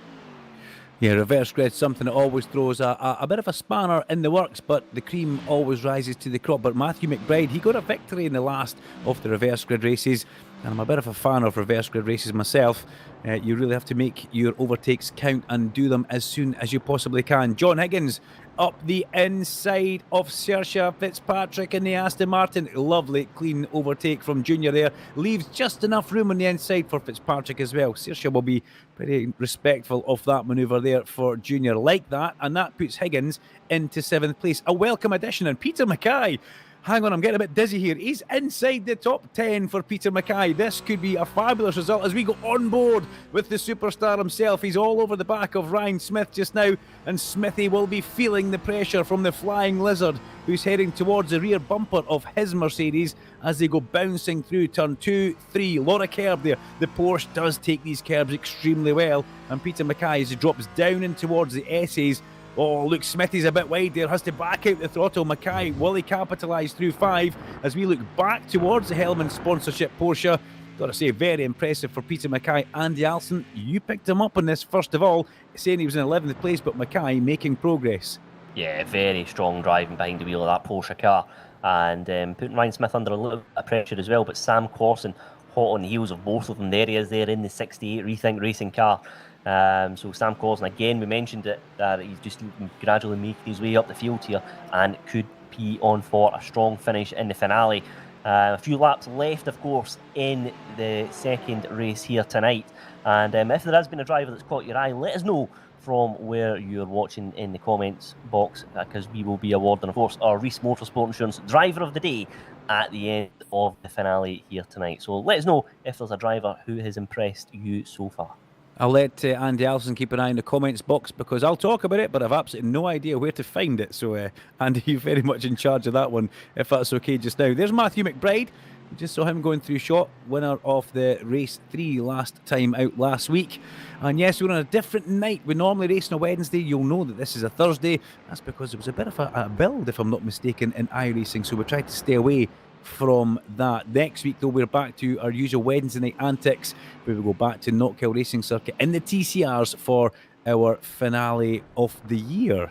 Speaker 1: Yeah, reverse grid, something that always throws a bit of a spanner in the works, but the cream always rises to the crop. But Matthew McBride, he got a victory in the last of the reverse grid races, and I'm a bit of a fan of reverse grid races myself. You really have to make your overtakes count and do them as soon as you possibly can. John Higgins up the inside of Saoirse Fitzpatrick in the Aston Martin. Lovely, clean overtake from Junior there. Leaves just enough room on the inside for Fitzpatrick as well. Saoirse will be pretty respectful of that manoeuvre there for Junior, like that. And that puts Higgins into 7th place. A welcome addition. And Peter Mackay, hang on, I'm getting a bit dizzy here. He's inside the top 10 for Peter Mackay. This could be a fabulous result as we go on board with the superstar himself. He's all over the back of Ryan Smith just now, and Smithy will be feeling the pressure from the Flying Lizard, who's heading towards the rear bumper of his Mercedes as they go bouncing through turn 2, 3. A lot of curb there. The Porsche does take these curbs extremely well, and Peter Mackay, as he drops down in towards the S's, oh, look, Smithy's a bit wide there, has to back out the throttle. Mackay, will he capitalise through 5 as we look back towards the Hellman sponsorship Porsche? Got to say, very impressive for Peter Mackay. Andy Alston, you picked him up on this first of all, saying he was in 11th place, but Mackay making progress.
Speaker 2: Yeah, very strong driving behind the wheel of that Porsche car, and putting Ryan Smith under a little bit of pressure as well. But Sam Corson hot on the heels of both of them. There he is there in the 68 Rethink Racing car. So Sam Corson, again, we mentioned it, that he's just gradually making his way up the field here and could be on for a strong finish in the finale. A few laps left, of course, in the second race here tonight. And if there has been a driver that's caught your eye, let us know from where you're watching in the comments box, because we will be awarding, of course, our Reese Motorsport Insurance Driver of the Day at the end of the finale here tonight. So let us know if there's a driver who has impressed you so far.
Speaker 1: I'll let Andy Alston keep an eye in the comments box because I'll talk about it, but I've absolutely no idea where to find it. So, Andy, you're very much in charge of that one, if that's okay just now. There's Matthew McBride. We just saw him going through shot, winner of the race 3 last time out last week. And yes, we're on a different night. We normally race on a Wednesday. You'll know that this is a Thursday. That's because there was a bit of a build, if I'm not mistaken, in iRacing. So we tried to stay away from that. Next week, though, we're back to our usual Wednesday night antics, where we go back to Knockhill Racing Circuit in the TCRs for our finale of the year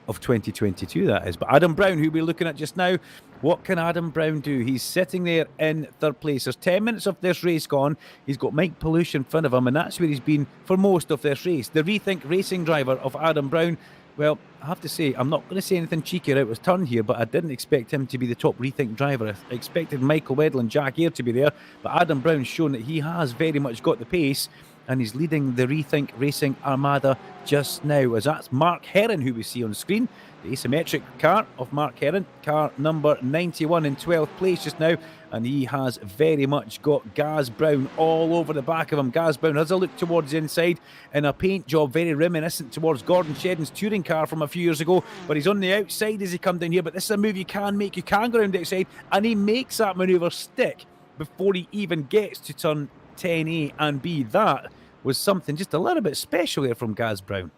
Speaker 1: of 2022, that is. But Adam Brown, who we're looking at just now, what can Adam Brown do? He's sitting there in third place. There's 10 minutes of this race gone. He's got Mike Palouche in front of him, and that's where he's been for most of this race. The Rethink Racing driver of Adam Brown, well, I have to say, I'm not going to say anything cheeky out his turn here, but I didn't expect him to be the top Rethink driver. I expected Michael Weddle and Jack Eyre to be there, but Adam Brown's shown that he has very much got the pace, and he's leading the Rethink Racing Armada just now, as that's Mark Heron who we see on screen. The asymmetric car of Mark Heron, car number 91 in 12th place just now, and he has very much got Gaz Brown all over the back of him. Gaz Brown has a look towards the inside in a paint job, very reminiscent towards Gordon Shedden's touring car from a few years ago, but he's on the outside as he comes down here. But this is a move you can make. You can go around the outside, and he makes that manoeuvre stick before he even gets to turn 10A and B. That was something just a little bit special there from Gaz Brown.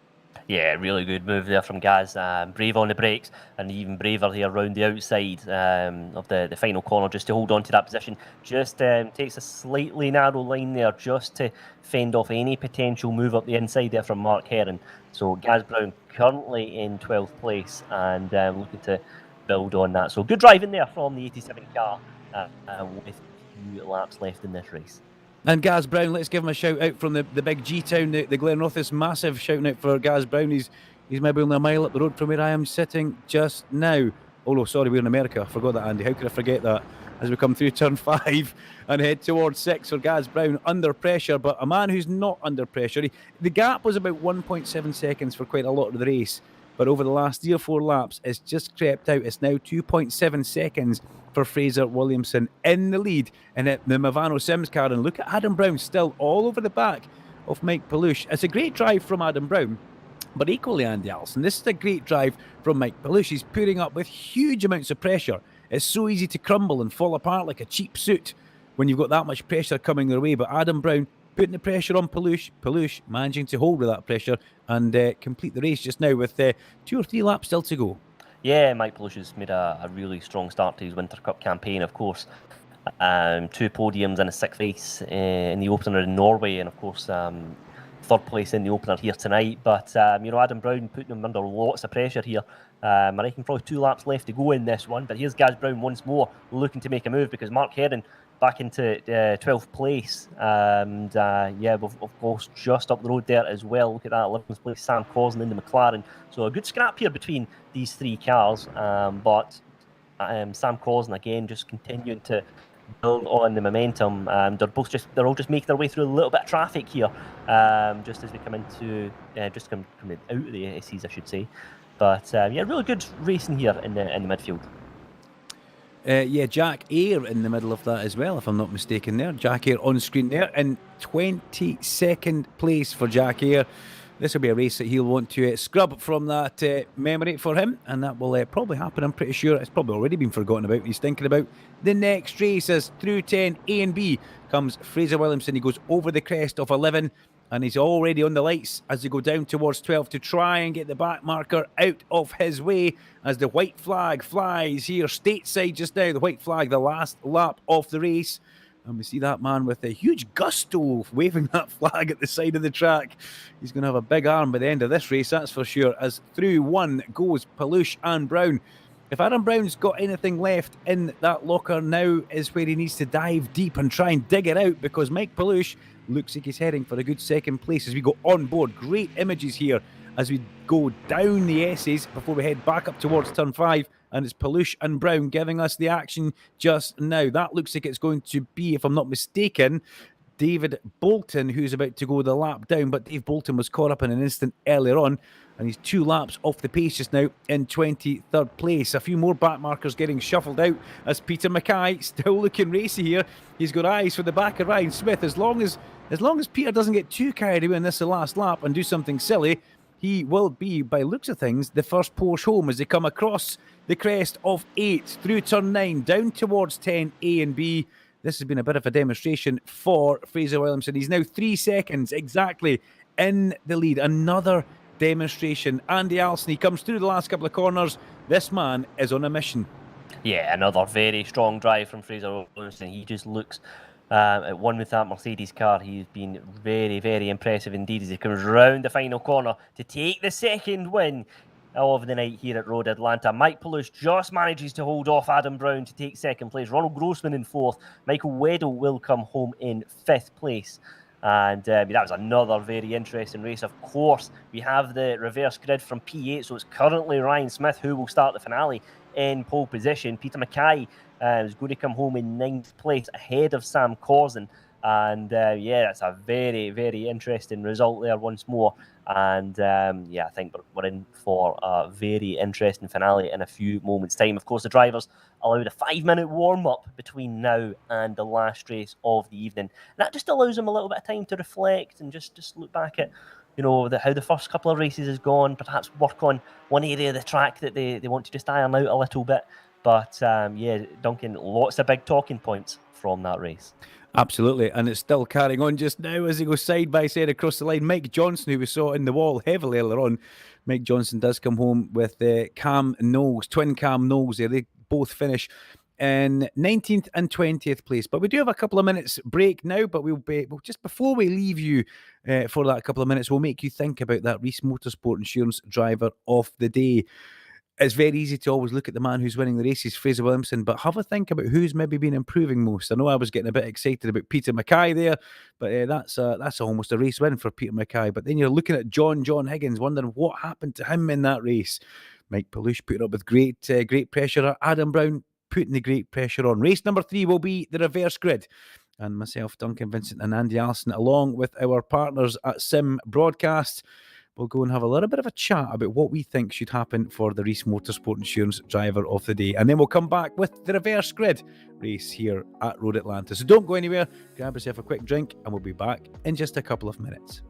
Speaker 2: Yeah, really good move there from Gaz. Brave on the brakes, and even braver here around the outside of the final corner, just to hold on to that position. Just takes a slightly narrow line there just to fend off any potential move up the inside there from Mark Heron. So Gaz Brown currently in 12th place and looking to build on that. So good driving there from the 87 car with a few laps left in this race.
Speaker 1: And Gaz Brown, let's give him a shout out from the big G-Town, the Glenrothes. Massive shout out for Gaz Brown. He's maybe only a mile up the road from where I am sitting just now. Oh, no, sorry, we're in America. I forgot that, Andy. How could I forget that? As we come through turn 5 and head towards 6 for Gaz Brown, under pressure, but a man who's not under pressure. The gap was about 1.7 seconds for quite a lot of the race, but over the last 3 or 4 laps, it's just crept out. It's now 2.7 seconds for Fraser Williamson in the lead in the Movano Sims car. And look at Adam Brown still all over the back of Mike Palouche. It's a great drive from Adam Brown, but equally Andy Alston, this is a great drive from Mike Palouche. He's putting up with huge amounts of pressure. It's so easy to crumble and fall apart like a cheap suit when you've got that much pressure coming their way. But Adam Brown putting the pressure on Palouche. Palouche managing to hold with that pressure and complete the race just now with 2 or 3 laps still to go.
Speaker 2: Yeah, Mike Palouche has made a really strong start to his Winter Cup campaign, of course. 2 podiums and a 6th race in the opener in Norway, and of course 3rd place in the opener here tonight. But Adam Brown putting him under lots of pressure here. I reckon probably 2 laps left to go in this one. But here's Gaz Brown once more looking to make a move, because Mark Heron back into 12th place, and we've of course just up the road there as well. Look at that, 11th place Sam Crosland in the McLaren. So a good scrap here between these 3 cars, but Sam Crosland again just continuing to build on the momentum. They're all just making their way through a little bit of traffic here, just as we come into coming out of the SEs, I should say. But really good racing here in the midfield.
Speaker 1: Jack Eyre in the middle of that as well, if I'm not mistaken there. Jack Eyre on screen there in 22nd place for Jack Eyre. This will be a race that he'll want to scrub from that memory for him, and that will probably happen. I'm pretty sure it's probably already been forgotten about. He's thinking about the next race as through 10 A and B comes Fraser Williamson. He goes over the crest of 11, and he's already on the lights as they go down towards 12 to try and get the back marker out of his way as the white flag flies here stateside just now. The white flag, the last lap of the race. And we see that man with a huge gusto waving that flag at the side of the track. He's going to have a big arm by the end of this race, that's for sure, as through 1 goes Palouche and Brown. If Adam Brown's got anything left in that locker, now is where he needs to dive deep and try and dig it out, because Mike Palouche looks like he's heading for a good 2nd place as we go on board. Great images here as we go down the S's before we head back up towards turn 5. And it's Palouche and Brown giving us the action just now. That looks like it's going to be, if I'm not mistaken, David Bolton, who's about to go the lap down, but Dave Bolton was caught up in an instant earlier on, and he's 2 laps off the pace just now in 23rd place. A few more back markers getting shuffled out as Peter Mackay, still looking racy here. He's got eyes for the back of Ryan Smith. As long as Peter doesn't get too carried away in this last lap and do something silly, he will be, by looks of things, the first Porsche home as they come across the crest of 8 through turn 9 down towards 10 A and B. This has been a bit of a demonstration for Fraser Williamson. He's now 3 seconds exactly in the lead. Another demonstration. Andy Alston, he comes through the last couple of corners. This man is on a mission.
Speaker 2: Yeah, another very strong drive from Fraser Williamson. He just looks at one with that Mercedes car. He's been very, very impressive indeed as he comes round the final corner to take the second win of the night here at Road Atlanta. Mike Palouche just manages to hold off Adam Brown to take second place. Ronald Grossman in 4th. Michael Weddle will come home in 5th place. And that was another very interesting race. Of course, we have the reverse grid from P8, so it's currently Ryan Smith who will start the finale in pole position. Peter Mackay is going to come home in 9th place ahead of Sam Corzin. And yeah, that's a very, very interesting result there once more. And yeah, I think we're in for a very interesting finale in a few moments' time. Of course, the drivers allowed a 5-minute warm-up between now and the last race of the evening. And that just allows them a little bit of time to reflect and just look back at, you know, how the first couple of races has gone, perhaps work on one area of the track that they want to just iron out a little bit. But yeah, Duncan, lots of big talking points from that race.
Speaker 1: Absolutely, and it's still carrying on just now as they go side by side across the line. Mike Johnson, who we saw in the wall heavily earlier on, Mike Johnson does come home with Cam Knowles, twin Cam Knowles there. They both finish in 19th and 20th place. But we do have a couple of minutes break now, but we'll just before we leave you for that couple of minutes, we'll make you think about that Reese Motorsport Insurance Driver of the Day. It's very easy to always look at the man who's winning the races, Fraser Williamson, but have a think about who's maybe been improving most. I know I was getting a bit excited about Peter Mackay there, but that's almost a race win for Peter Mackay. But then you're looking at John Higgins, wondering what happened to him in that race. Mike Palouche putting up with great pressure. Adam Brown putting the great pressure on. Race number 3 will be the reverse grid. And myself, Duncan, Vincent and Andy Alston, along with our partners at Sim Broadcast, we'll go and have a little bit of a chat about what we think should happen for the Reese Motorsport Insurance Driver of the Day. And then we'll come back with the reverse grid race here at Road Atlanta. So don't go anywhere, grab yourself a quick drink, and we'll be back in just a couple of minutes.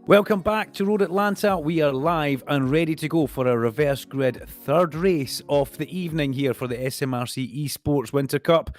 Speaker 1: Welcome back to Road Atlanta. We are live and ready to go for a reverse grid third race of the evening here for the SMRC eSports Winter Cup.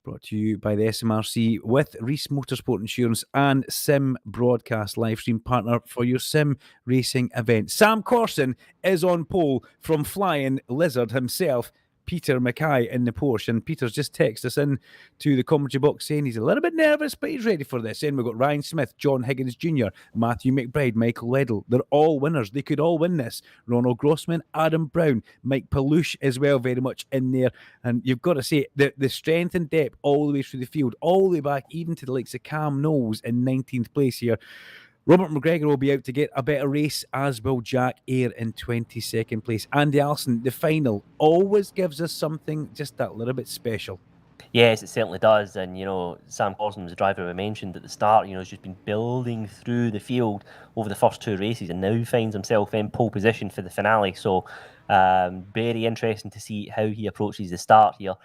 Speaker 1: Brought to you by the SMRC with Reese Motorsport Insurance and Sim Broadcast livestream partner for your sim racing event. Sam Corson is on pole from Flying Lizard himself, Peter Mackay in the Porsche. And Peter's just texted us in to the commentary box saying he's a little bit nervous, but he's ready for this. And we've got Ryan Smith, John Higgins Jr., Matthew McBride, Michael Weddle. They're all winners. They could all win this. Ronald Grossman, Adam Brown, Mike Palouche as well, very much in there. And you've got to say, the strength and depth all the way through the field, all the way back even to the likes of Cam Knowles in 19th place here. Robert McGregor will be out to get a better race, as will Jack Eyre in 22nd place. Andy Alston, the final, always gives us something just that little bit special.
Speaker 2: Yes, it certainly does. And, Sam Corson was the driver we mentioned at the start, has just been building through the field over the first two races and now finds himself in pole position for the finale. So very interesting to see how he approaches the start here.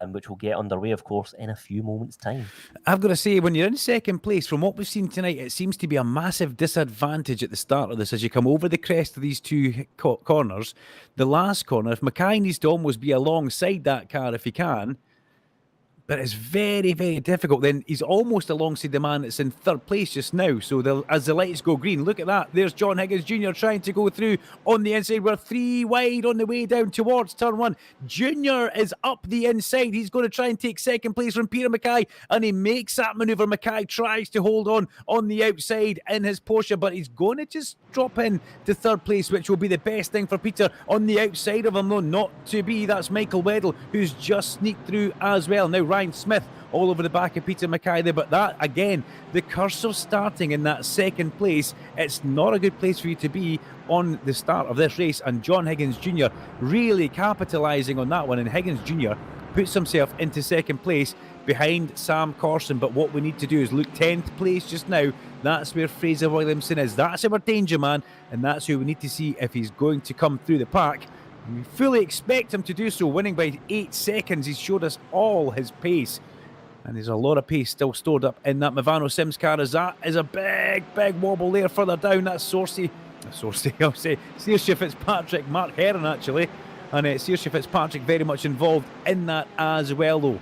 Speaker 2: Which will get underway, of course, in a few moments' time.
Speaker 1: I've got to say, when you're in second place, from what we've seen tonight, it seems to be a massive disadvantage at the start of this as you come over the crest of these two corners. The last corner, if Mackay needs to almost be alongside that car if he can, but it's very, very difficult. Then he's almost alongside the man that's in third place just now. So as the lights go green, look at that. There's John Higgins Jr. trying to go through on the inside. We're 3 wide on the way down towards turn 1. Jr. is up the inside. He's going to try and take second place from Peter Mackay, and he makes that manoeuvre. Mackay tries to hold on the outside in his Porsche, but he's going to just drop in to third place, which will be the best thing for Peter. On the outside of him, though, not to be. That's Michael Weddle, who's just sneaked through as well. Now, Ryan Smith all over the back of Peter Mackay there, but that, again, the curse of starting in that second place, it's not a good place for you to be on the start of this race. And John Higgins Jr. really capitalising on that one, and Higgins Jr. puts himself into second place behind Sam Corson. But what we need to do is look 10th place just now. That's where Fraser Williamson is. That's our danger man, and that's who we need to see if he's going to come through the pack. We fully expect him to do so, winning by 8 seconds. He's showed us all his pace. And there's a lot of pace still stored up in that Movano Sims car. As that is a big, big wobble there further down. That's I'll say Saoirse Fitzpatrick, Mark Heron actually. And Saoirse Fitzpatrick very much involved in that as well, though.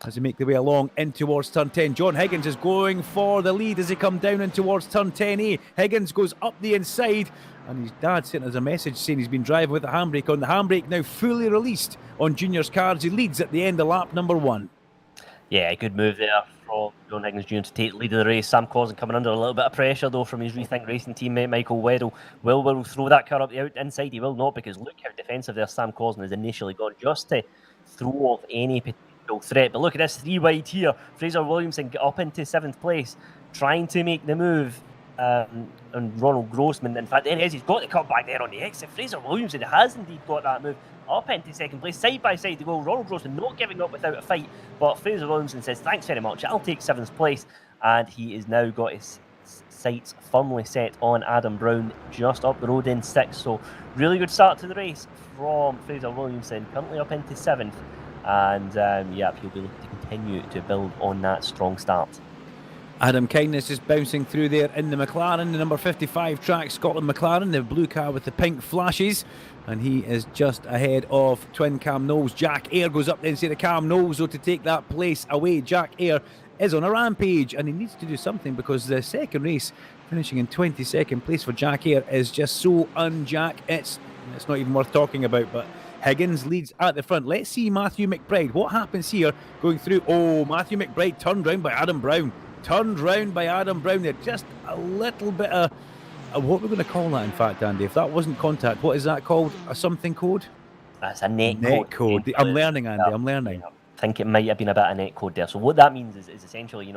Speaker 1: As they make their way along in towards turn 10. John Higgins is going for the lead as they come down in towards turn 10A. Higgins goes up the inside, and his dad sent us a message saying he's been driving with the handbrake on. The handbrake now fully released on Junior's car as he leads at the end of lap number 1.
Speaker 2: Yeah, good move there from John Higgins Jr. to take the lead of the race. Sam Corson coming under a little bit of pressure, though, from his Rethink Racing teammate Michael Weddle. Will throw that car up the inside? He will not, because look how defensive there Sam Corson has initially got, just to throw off any potential threat. But look at this 3 wide here. Fraser Williamson get up into 7th place, trying to make the move. And Ronald Grossman, in fact, there he is. He's got the cut back there on the exit. Fraser Williamson has indeed got that move up into second place, side by side to go. Ronald Grossman not giving up without a fight, but Fraser Williamson says thanks very much, I'll take 7th place, and he has now got his sights firmly set on Adam Brown just up the road in 6th. So really good start to the race from Fraser Williamson, currently up into 7th, and he'll be looking to continue to build on that strong start.
Speaker 1: Adam Kindness is bouncing through there in the McLaren, the number 55 track Scotland McLaren, the blue car with the pink flashes, and he is just ahead of twin Cam Knowles. Jack Eyre goes up instead of Cam Knowles, though, to take that place away. Jack Eyre is on a rampage, and he needs to do something, because the second race, finishing in 22nd place for Jack Eyre, is just so un-Jack. It's not even worth talking about. But Higgins leads at the front. Let's see Matthew McBride. What happens here going through? Oh, Matthew McBride turned round by Adam Brown. There. Just a little bit of what we're going to call that, in fact, Andy. If that wasn't contact, what is that called? A something code?
Speaker 2: That's a net
Speaker 1: code. I'm learning, Andy. I'm learning.
Speaker 2: I think it might have been a bit of net code there. So what that means is essentially,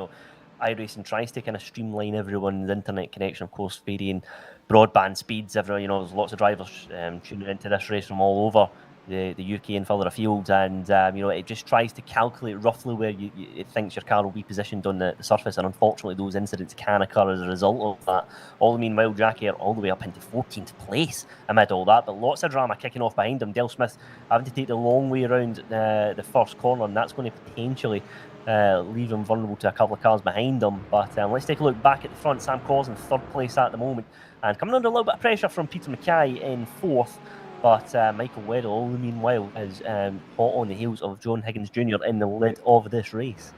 Speaker 2: iRacing tries to kind of streamline everyone's internet connection, of course, varying broadband speeds. There's lots of drivers tuning into this race from all over the UK and further afield, and it just tries to calculate roughly where it thinks your car will be positioned on the surface, and unfortunately those incidents can occur as a result of that. All the meanwhile, Jack Eyre all the way up into 14th place amid all that, but lots of drama kicking off behind him. Dale Smith having to take the long way around the first corner, and that's going to potentially leave him vulnerable to a couple of cars behind him. But let's take a look back at the front. Sam Caw's in 3rd place at the moment, and coming under a little bit of pressure from Peter Mackay in 4th. But Michael Weddle, all the meanwhile, is hot on the heels of John Higgins Jr. in the lead of this race.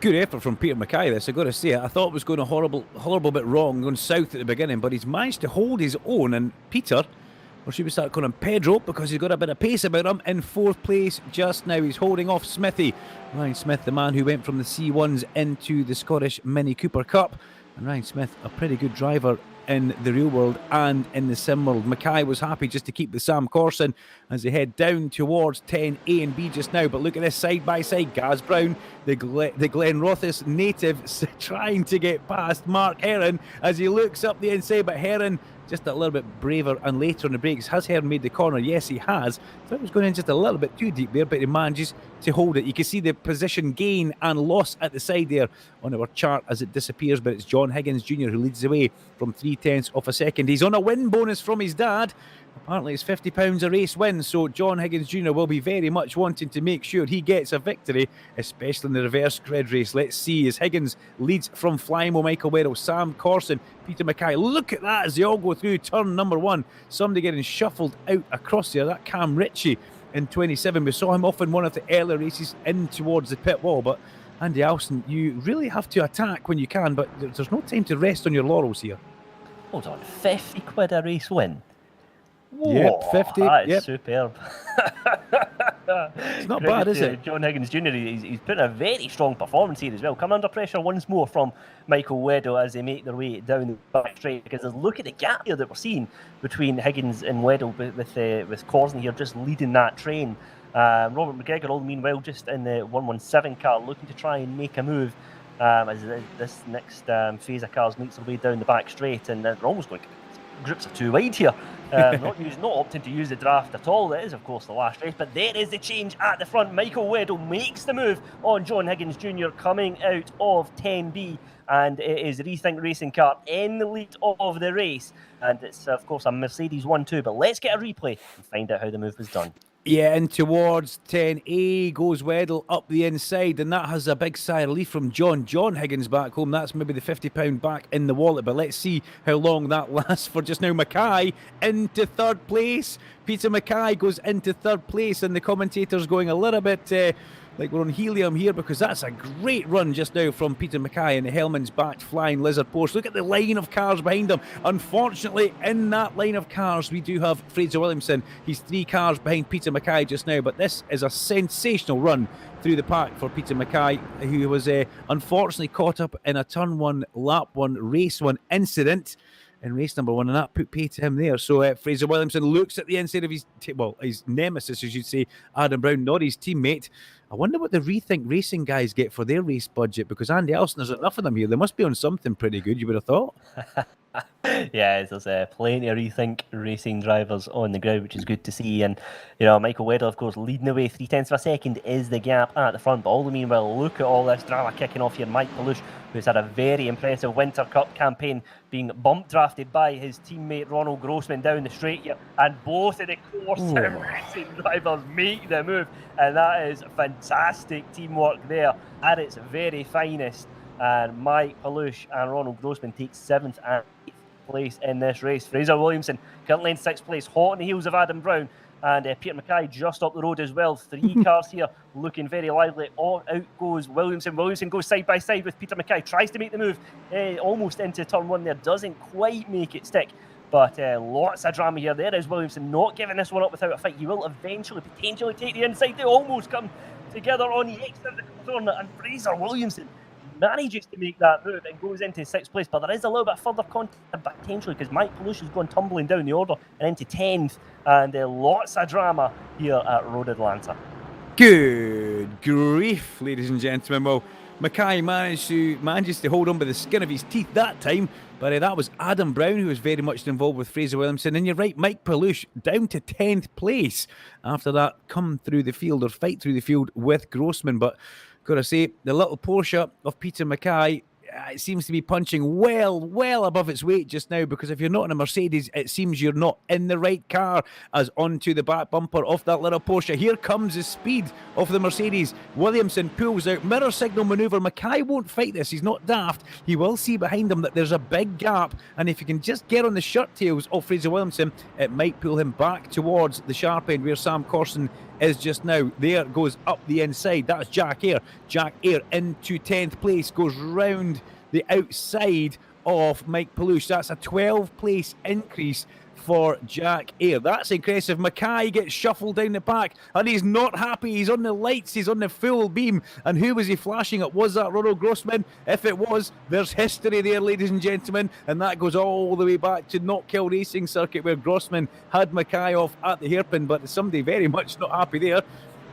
Speaker 1: Good effort from Peter Mackay, this, I've got to say. I thought it was going a horrible bit wrong, going south at the beginning, but he's managed to hold his own. And Peter, or should we start calling him Pedro, because he's got a bit of pace about him, in 4th place just now. He's holding off Smithy. Ryan Smith, the man who went from the C1s into the Scottish Mini Cooper Cup. And Ryan Smith, a pretty good driver in the real world and in the sim world. Mackay was happy just to keep the Sam Corson as they head down towards 10A and B just now. But look at this side by side. Gaz Brown, the Glen Rothes native, trying to get past Mark Heron as he looks up the inside. But Heron just a little bit braver and later on the brakes. Has Heron made the corner? Yes, he has. Thought it was going in just a little bit too deep there, but he manages to hold it. You can see the position gain and loss at the side there on our chart as it disappears, but it's John Higgins Jr. who leads the way from 0.3 of a second. He's on a win bonus from his dad. Apparently it's £50 a race win, so John Higgins Jr. will be very much wanting to make sure he gets a victory, especially in the reverse grid race. Let's see as Higgins leads from Flymo, Michael Weddle, Sam Corson, Peter Mackay. Look at that as they all go through turn number 1. Somebody getting shuffled out across there. That Cam Ritchie in 27. We saw him off in one of the earlier races in towards the pit wall, but Andy Alston, you really have to attack when you can, but there's no time to rest on your laurels here.
Speaker 2: Hold on, £50 a race win? Whoa,
Speaker 1: yep, 50.
Speaker 2: That is
Speaker 1: yep.
Speaker 2: Superb.
Speaker 1: It's not bad, is it?
Speaker 2: John Higgins Jr. He's put in a very strong performance here as well. Coming under pressure once more from Michael Weddle as they make their way down the back straight. Because look at the gap here that we're seeing between Higgins and Weddle with Corson here just leading that train. Robert McGregor, all the meanwhile, just in the 117 car, looking to try and make a move as this next phase of cars makes their way down the back straight, and they're almost going groups of 2 wide here. Not opting to use the draft at all. That is, of course, the last race. But there is the change at the front. Michael Weddle makes the move on John Higgins Jr. coming out of 10B. And it is Rethink Racing Car in the lead of the race. And it's, of course, a Mercedes 1-2. But let's get a replay and find out how the move was done.
Speaker 1: Yeah, and towards 10A goes Weddle up the inside, and that has a big sigh of relief from John Higgins back home. That's maybe the £50 back in the wallet, but let's see how long that lasts for just now. Mackay into 3rd place. Peter Mackay goes into 3rd place, and the commentator's going a little bit like we're on helium here, because that's a great run just now from Peter Mackay and the Hellman's backed flying lizard Porsche. Look at the line of cars behind him. Unfortunately, in that line of cars, we do have Fraser Williamson. He's 3 cars behind Peter Mackay just now, but this is a sensational run through the pack for Peter Mackay, who was unfortunately caught up in a turn 1, lap 1, race 1 incident in race number 1, and that put pay to him there. So Fraser Williamson looks at the inside of his nemesis, as you'd say, Adam Brown, not his teammate. I wonder what the Rethink Racing guys get for their race budget, because Andy Alston, there's enough of them here. They must be on something pretty good, you would have thought.
Speaker 2: Yeah, there's plenty of Rethink Racing drivers on the ground, which is good to see. And, you know, Michael Weddle, of course, leading the way. 0.3 of a second is the gap at the front. But all the meanwhile, look at all this drama kicking off here. Mike Palouche, who's had a very impressive Winter Cup campaign, being bump drafted by his teammate Ronald Grossman down the straight here. And both of the course racing drivers make the move. And that is fantastic teamwork there at its very finest. And Mike Palouche and Ronald Grossman take 7th and 8th place in this race. Fraser Williamson currently in 6th place, hot on the heels of Adam Brown. And Peter Mackay just up the road as well. 3 cars here looking very lively. Out goes Williamson. Williamson goes side by side with Peter Mackay. Tries to make the move almost into turn 1 there. Doesn't quite make it stick. But lots of drama here. There is Williamson not giving this one up without a fight. He will eventually potentially take the inside. They almost come together on the exit of the corner. And Fraser Williamson manages to make that move and goes into 6th place. But there is a little bit further contact potentially, because Mike Palouche has gone tumbling down the order and into 10th. And lots of drama here at Road Atlanta.
Speaker 1: Good grief, ladies and gentlemen. Well, Mackay manages to hold on by the skin of his teeth that time, but that was Adam Brown who was very much involved with Fraser Williamson. And you're right, Mike Palouche down to 10th place after that come through the field, or fight through the field with Grossman. But gotta say, the little Porsche of Peter Mackay, it seems to be punching well above its weight just now, because if you're not in a Mercedes, it seems you're not in the right car, as onto the back bumper of that little Porsche. Here comes the speed of the Mercedes. Williamson pulls out, mirror signal manoeuvre. Mackay won't fight this. He's not daft. He will see behind him that there's a big gap, and if he can just get on the shirt tails of Fraser Williamson, it might pull him back towards the sharp end where Sam Corson is just now. There goes up the inside. That's Jack Eyre. Jack Eyre into 10th place, goes round the outside of Mike Peluche. That's a 12 place increase for Jack Eyre. That's impressive. Mackay gets shuffled down the back, and he's not happy. He's on the lights. He's on the full beam. And who was he flashing at? Was that Ronald Grossman? If it was, there's history there, ladies and gentlemen. And that goes all the way back to Knockhill Racing Circuit, where Grossman had Mackay off at the hairpin. But somebody very much not happy there,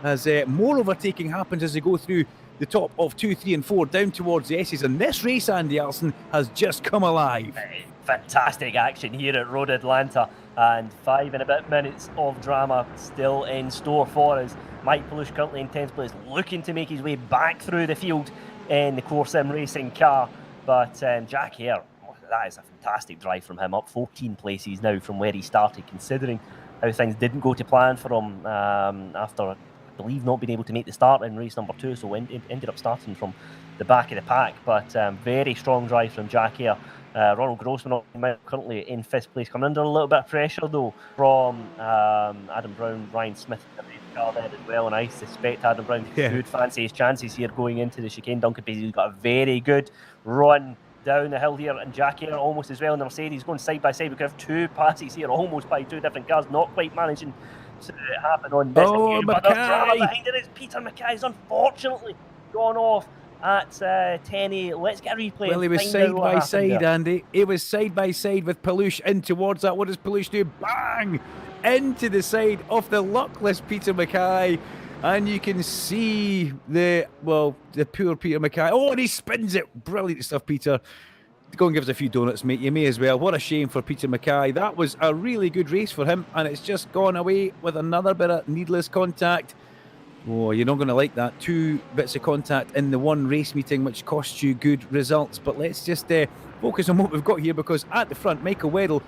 Speaker 1: as more overtaking happens as they go through the top of 2, 3 and 4 down towards the S's. And this race, Andy Alston, has just come alive.
Speaker 2: Fantastic action here at Road Atlanta, and 5 and a bit minutes of drama still in store for us. Mike Peluche currently in 10th place, looking to make his way back through the field in the Core Sim Racing car. But Jack Eyre, that is a fantastic drive from him, up 14 places now from where he started, considering how things didn't go to plan for him after, I believe, not being able to make the start in race number 2, so ended up starting from the back of the pack. But very strong drive from Jack Eyre. Ronald Grossman currently in 5th place, coming under a little bit of pressure though from Adam Brown, Ryan Smith in the car there as well, and I suspect Adam Brown could fancy his chances here going into the chicane. Duncan, he's got a very good run down the hill here, and Jack Eyre almost as well in the Mercedes going side by side. We could have 2 passes here almost by 2 different cars, not quite managing to happen on this. But the drama behind it is Peter Mackay's unfortunately gone off at 10A. Let's get a replay.
Speaker 1: Well, he was side by side, Andy. He was side by side with Peluche in towards that. What does Peluche do? Bang! Into the side of the luckless Peter Mackay. And you can see the poor Peter Mackay. Oh, and he spins it. Brilliant stuff, Peter. Go and give us a few donuts, mate. You may as well. What a shame for Peter Mackay. That was a really good race for him, and it's just gone away with another bit of needless contact. Oh, you're not going to like that. 2 bits of contact in the one race meeting, which costs you good results. But let's just focus on what we've got here, because at the front, Michael Weddle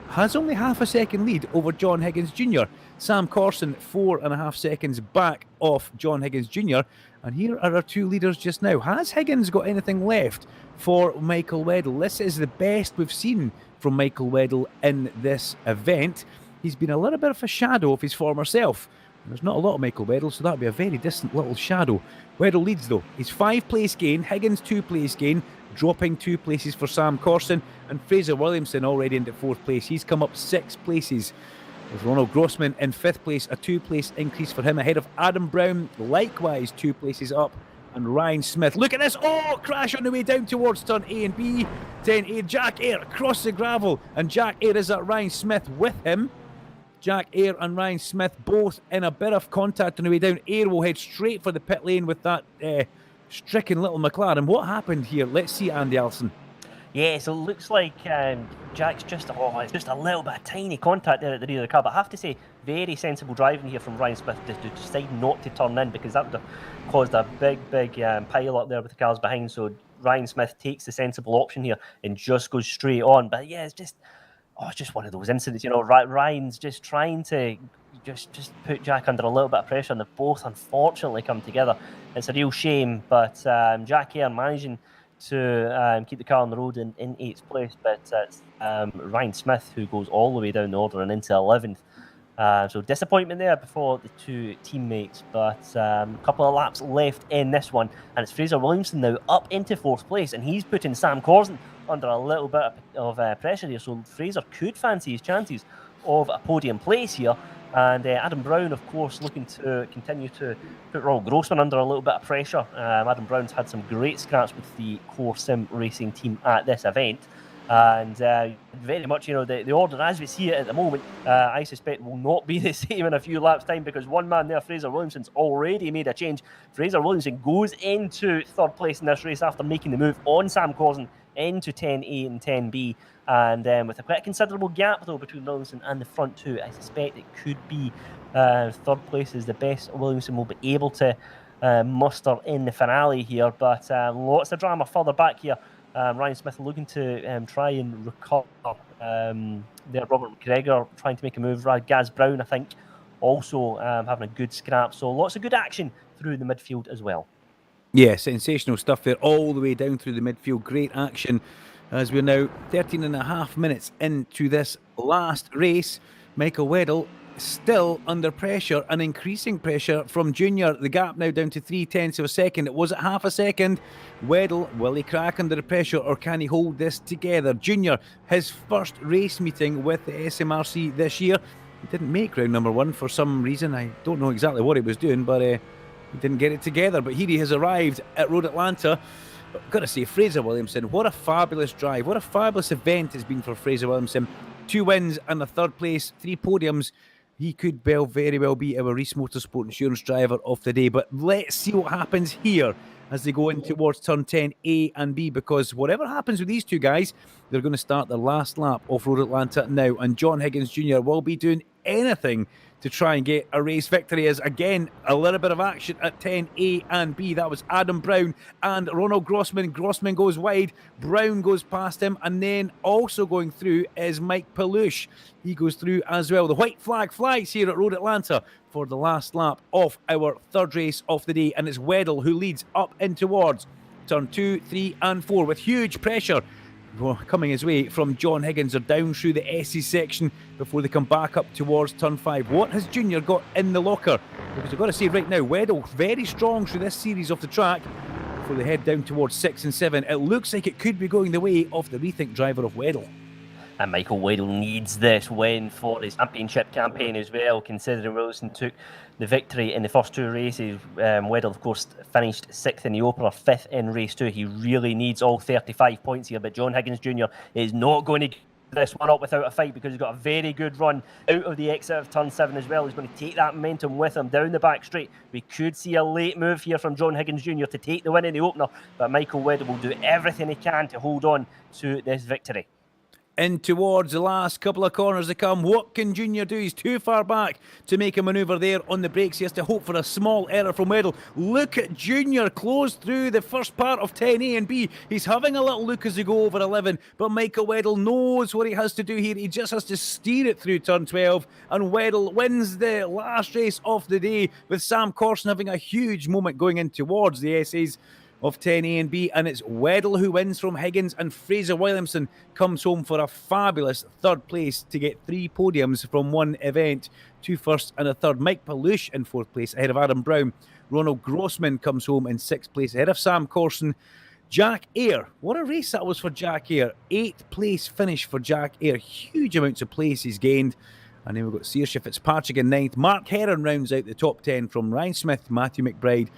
Speaker 1: has only half a second lead over John Higgins Jr. Sam Corson 4.5 seconds back off John Higgins Jr. And here are our 2 leaders just now. Has Higgins got anything left for Michael Weddle? This is the best we've seen from Michael Weddle in this event. He's been a little bit of a shadow of his former self. There's not a lot of Michael Weddle, so that'd be a very distant little shadow. Weddle leads though. He's 5 place gain, Higgins 2 place gain, dropping 2 places for Sam Corson, and Fraser Williamson already into 4th place. He's come up 6 places. There's Ronald Grossman in 5th place, a 2 place increase for him ahead of Adam Brown, likewise 2 places up, and Ryan Smith. Look at this, crash on the way down towards turn A and B. 10A, Jack Eyre across the gravel, and Jack Eyre is at Ryan Smith with him. Jack Eyre and Ryan Smith both in a bit of contact on the way down. Eyre will head straight for the pit lane with that stricken little McLaren. What happened here? Let's see, Andy Alston.
Speaker 2: Yeah, so it looks like Jack's it's just a little bit of tiny contact there at the rear of the car. But I have to say, very sensible driving here from Ryan Smith to decide not to turn in, because that would have caused a big pile up there with the cars behind. So Ryan Smith takes the sensible option here and just goes straight on. But yeah, it's just one of those incidents, Ryan's just trying to just put Jack under a little bit of pressure, and they've both unfortunately come together. It's a real shame, but Jack Eyre managing to keep the car on the road in 8th place, but it's Ryan Smith who goes all the way down the order and into 11th. So disappointment there before the 2 teammates, but a couple of laps left in this one, and it's Fraser Williamson now up into 4th place, and he's putting Sam Corson under a little bit of pressure here, so Fraser could fancy his chances of a podium place here. And Adam Brown, of course, looking to continue to put Ronald Grossman under a little bit of pressure. Adam Brown's had some great scraps with the Core Sim Racing team at this event. And very much, the order as we see it at the moment, I suspect will not be the same in a few laps' time, because one man there, Fraser Williamson's already made a change. Fraser Williamson goes into 3rd place in this race after making the move on Sam Corson into 10A and 10B. And with a quite considerable gap, though, between Williamson and the front 2, I suspect it could be 3rd place is the best Williamson will be able to muster in the finale here. But lots of drama further back here Ryan Smith looking to try and recover. There, Robert McGregor trying to make a move. Gaz Brown, I think, also having a good scrap. So lots of good action through the midfield as well.
Speaker 1: Yeah, sensational stuff there, all the way down through the midfield. Great action as we're now 13 and a half minutes into this last race. Michael Weddle still under pressure and increasing pressure from Junior. The gap now down to 0.3 of a second. It was at half a second. Weddle, will he crack under the pressure or can he hold this together? Junior, his first race meeting with the SMRC this year. He didn't make round number 1 for some reason. I don't know exactly what he was doing, but he didn't get it together. But here he has arrived at Road Atlanta. But I've got to say, Fraser Williamson, what a fabulous drive. What a fabulous event it's been for Fraser Williamson. 2 wins and a 3rd place, 3 podiums. He could very well be our Reese Motorsport Insurance driver of the day. But let's see what happens here as they go in towards turn 10, A and B, because whatever happens with these 2 guys, they're going to start their last lap off Road Atlanta now. And John Higgins Jr. will be doing anything to try and get a race victory. As again, a little bit of action at 10 A and B. That was Adam Brown and Ronald Grossman. Grossman goes wide, Brown goes past him, and then also going through is Mike Palouche. He goes through as well. The white flag flies here at Road Atlanta for the last lap of our 3rd race of the day, and it's Weddle who leads up in towards turn 2, 3 and 4 with huge pressure coming his way from John Higgins. Or down through the SE section before they come back up towards turn 5. What has Junior got in the locker? Because I've got to say right now, Weddle very strong through this series of the track before they head down towards 6 and 7. It looks like it could be going the way of the Rethink driver of Weddle.
Speaker 2: And Michael Weddle needs this win for his championship campaign as well, considering Wilson took the victory in the first 2 races. Weddle, of course, finished 6th in the opener, 5th in race 2. He really needs all 35 points here, but John Higgins Jr. is not going to give this one up without a fight, because he's got a very good run out of the exit of turn 7 as well. He's going to take that momentum with him down the back straight. We could see a late move here from John Higgins Jr. to take the win in the opener, but Michael Weddle will do everything he can to hold on to this victory.
Speaker 1: In towards the last couple of corners to come. What can Junior do? He's too far back to make a manoeuvre there on the brakes. He has to hope for a small error from Weddle. Look at Junior close through the first part of 10A and B. He's having a little look as they go over 11, but Michael Weddle knows what he has to do here. He just has to steer it through turn 12, and Weddle wins the last race of the day, with Sam Corson having a huge moment going in towards the essays of 10A and B, and it's Weddle who wins from Higgins, and Fraser Williamson comes home for a fabulous 3rd place to get 3 podiums from 1 event, 2 firsts and a 3rd. Mike Palouche in 4th place ahead of Adam Brown. Ronald Grossman comes home in 6th place ahead of Sam Corson. Jack Eyre, what a race that was for Jack Eyre. 8th place finish for Jack Eyre. Huge amounts of place he's gained. And then we've got Saoirse Fitzpatrick in 9th. Mark Heron rounds out the top 10 from Ryan Smith, Matthew McBride.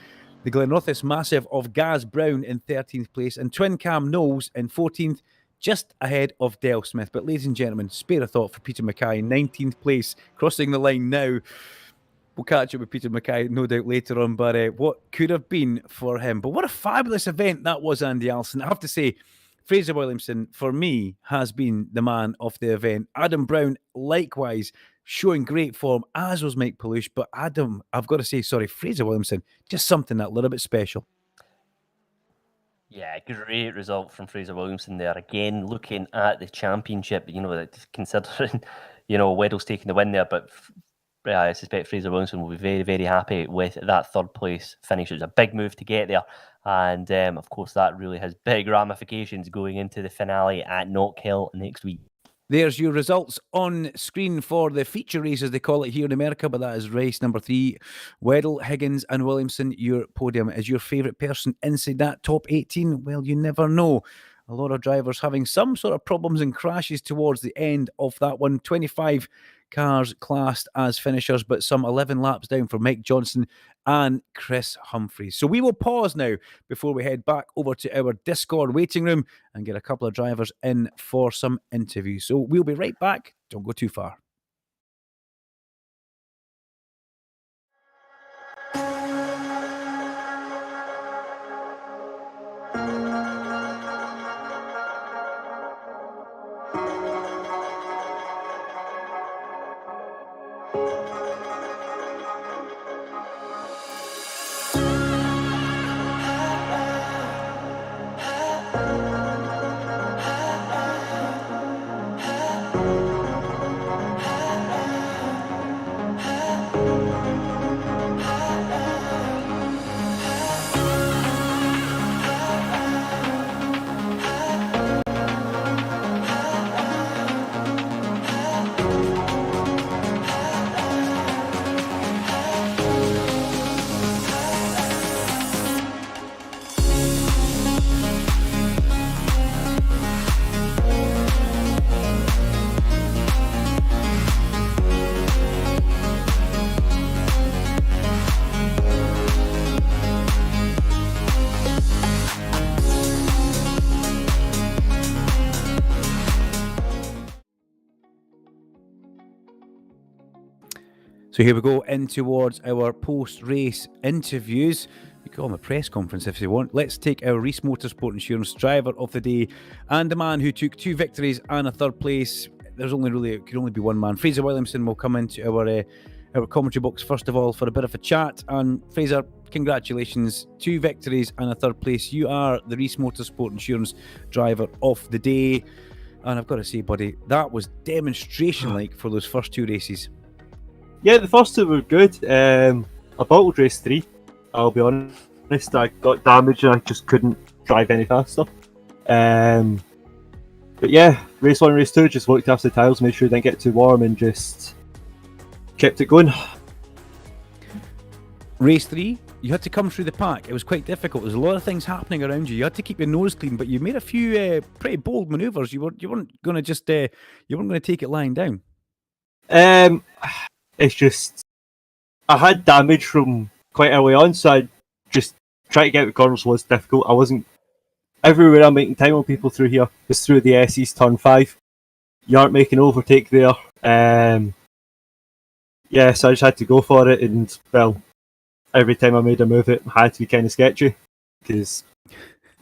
Speaker 1: The Glenrothes Massive of Gaz Brown in 13th place, and Twin Cam Knowles in 14th, just ahead of Del Smith. But ladies and gentlemen, spare a thought for Peter Mackay in 19th place, crossing the line now. We'll catch up with Peter Mackay no doubt later on, but what could have been for him. But what a fabulous event that was, Andy Alston. I have to say, Fraser Williamson, for me, has been the man of the event. Adam Brown, likewise, showing great form, as was Mike Palouche. But Fraser Williamson, just something that little bit special.
Speaker 2: Yeah, great result from Fraser Williamson there. Again, looking at the championship, considering, Weddle's taking the win there, but I suspect Fraser Williamson will be very, very happy with that 3rd place finish. It was a big move to get there. And, of course, that really has big ramifications going into the finale at Knockhill next week.
Speaker 1: There's your results on screen for the feature race, as they call it here in America, but that is race number 3. Weddle, Higgins and Williamson, your podium. Is your favourite person inside that top 18? Well, you never know. A lot of drivers having some sort of problems and crashes towards the end of that one. 25 cars classed as finishers, but some 11 laps down for Mike Johnson and Chris Humphreys. So we will pause now before we head back over to our Discord waiting room and get a couple of drivers in for some interviews. So we'll be right back. Don't go too far. So here we go in towards our post-race interviews. You call them a press conference if you want. Let's take our Reese Motorsport Insurance driver of the day and the man who took 2 victories and a 3rd place. It could only be one man. Fraser Williamson will come into our commentary box first of all for a bit of a chat. And Fraser, congratulations, 2 victories and a 3rd place. You are the Reese Motorsport Insurance driver of the day. And I've got to say, buddy, that was demonstration-like for those first 2 races.
Speaker 3: Yeah, the first 2 were good. I bottled race 3. I'll be honest, I got damaged and I just couldn't drive any faster. But yeah, race 1 and race 2 just looked after the tyres, made sure they didn't get too warm and just kept it going.
Speaker 1: Race 3, you had to come through the pack. It was quite difficult. There's a lot of things happening around you. You had to keep your nose clean, but you made a few pretty bold manoeuvres. You weren't going to take it lying down.
Speaker 3: It's just I had damage from quite early on, so I just trying to get out the corners was difficult. I wasn't everywhere I'm making time on people through here is through the SE's turn 5. You aren't making overtake there. Yeah, so I just had to go for it, and well, every time I made a move, it had to be kind of sketchy because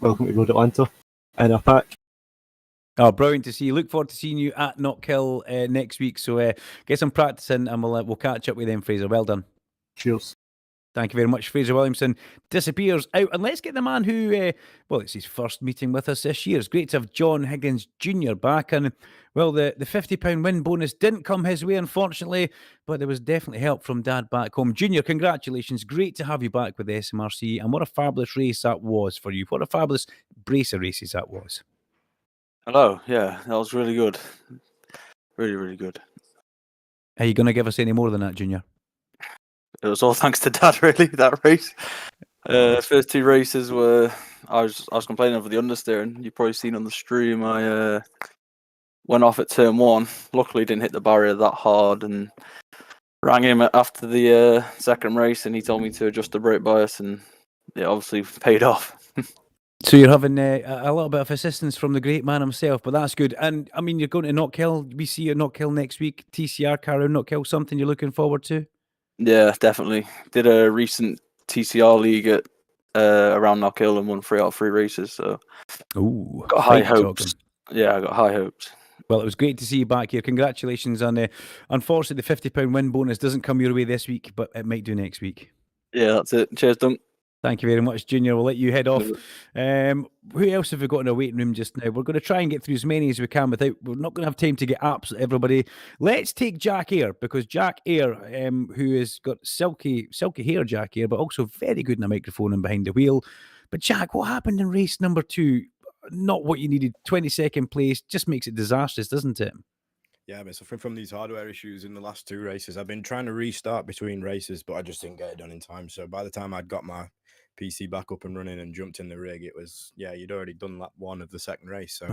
Speaker 3: welcome to Road Atlanta in a pack.
Speaker 1: Oh, brilliant to see you. Look forward to seeing you at Knockhill next week. So get some practice in and we'll catch up with them, Fraser. Well done.
Speaker 3: Cheers.
Speaker 1: Thank you very much. Fraser Williamson disappears out. And let's get the man who, it's his first meeting with us this year. It's great to have John Higgins Jr. back. And, well, the £50 win bonus didn't come his way, unfortunately, but there was definitely help from Dad back home. Junior, congratulations. Great to have you back with the SMRC. And what a fabulous race that was for you. What a fabulous brace of races that was.
Speaker 4: Hello, yeah, that was really good. Really, really good.
Speaker 1: Are you going to give us any more than that, Junior?
Speaker 4: It was all thanks to Dad, really, that race. First 2 races were I was complaining over the understeering. You've probably seen on the stream. I went off at turn 1. Luckily, didn't hit the barrier that hard, and rang him after the second race, and he told me to adjust the brake bias, and it obviously paid off.
Speaker 1: So you're having a little bit of assistance from the great man himself, but that's good. And I mean, you're going to Knockhill. We see you at Knockhill next week. TCR car around Knockhill. Something you're looking forward to?
Speaker 4: Yeah, definitely. Did a recent TCR league at around Knockhill and won 3 out of 3 races. So
Speaker 1: Ooh,
Speaker 4: got high hopes. Yeah, I got high hopes.
Speaker 1: Well, it was great to see you back here. Congratulations on unfortunately the £50 win bonus doesn't come your way this week, but it might do next week.
Speaker 4: Yeah, that's it. Cheers, Dunk.
Speaker 1: Thank you very much, Junior. We'll let you head off. Who else have we got in our waiting room just now? We're going to try and get through as many as we can without. We're not going to have time to get absolutely everybody. Let's take Jack Eyre, because Jack Eyre, who has got silky hair, Jack Eyre, but also very good in a microphone and behind the wheel. But Jack, what happened in race number 2? Not what you needed. 22nd place just makes it disastrous, doesn't it?
Speaker 5: Yeah, I've been suffering from these hardware issues in the last 2 races. I've been trying to restart between races, but I just didn't get it done in time. So by the time I'd got my PC back up and running and jumped in the rig, it was, you'd already done lap 1 of the second race. So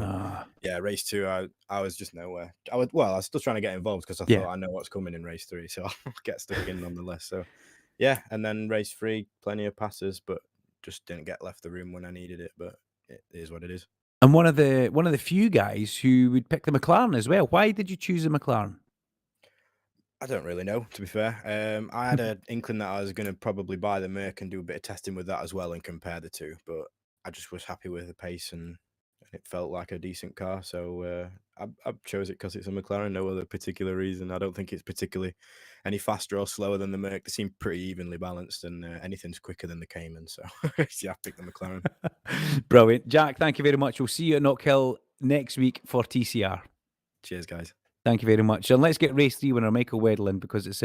Speaker 5: yeah, race 2, I was just nowhere. I was still trying to get involved because I thought I know what's coming in race 3, so I'll get stuck in nonetheless. So yeah, and then race 3, plenty of passes, but just didn't get left the room when I needed it. But it is what it is.
Speaker 1: And one of the few guys who would pick the McLaren as well. Why did you choose the McLaren?
Speaker 5: I don't really know, to be fair. I had an inkling that I was going to probably buy the Merc and do a bit of testing with that as well and compare the 2, but I just was happy with the pace and it felt like a decent car. So I chose it because it's a McLaren, no other particular reason. I don't think it's particularly any faster or slower than the Merc. They seem pretty evenly balanced, and anything's quicker than the Cayman. So yeah, I picked the McLaren.
Speaker 1: Brilliant. Jack, thank you very much. We'll see you at Knockhill next week for TCR.
Speaker 5: Cheers, guys.
Speaker 1: Thank you very much. And let's get race 3 winner Michael Weddle in, because it's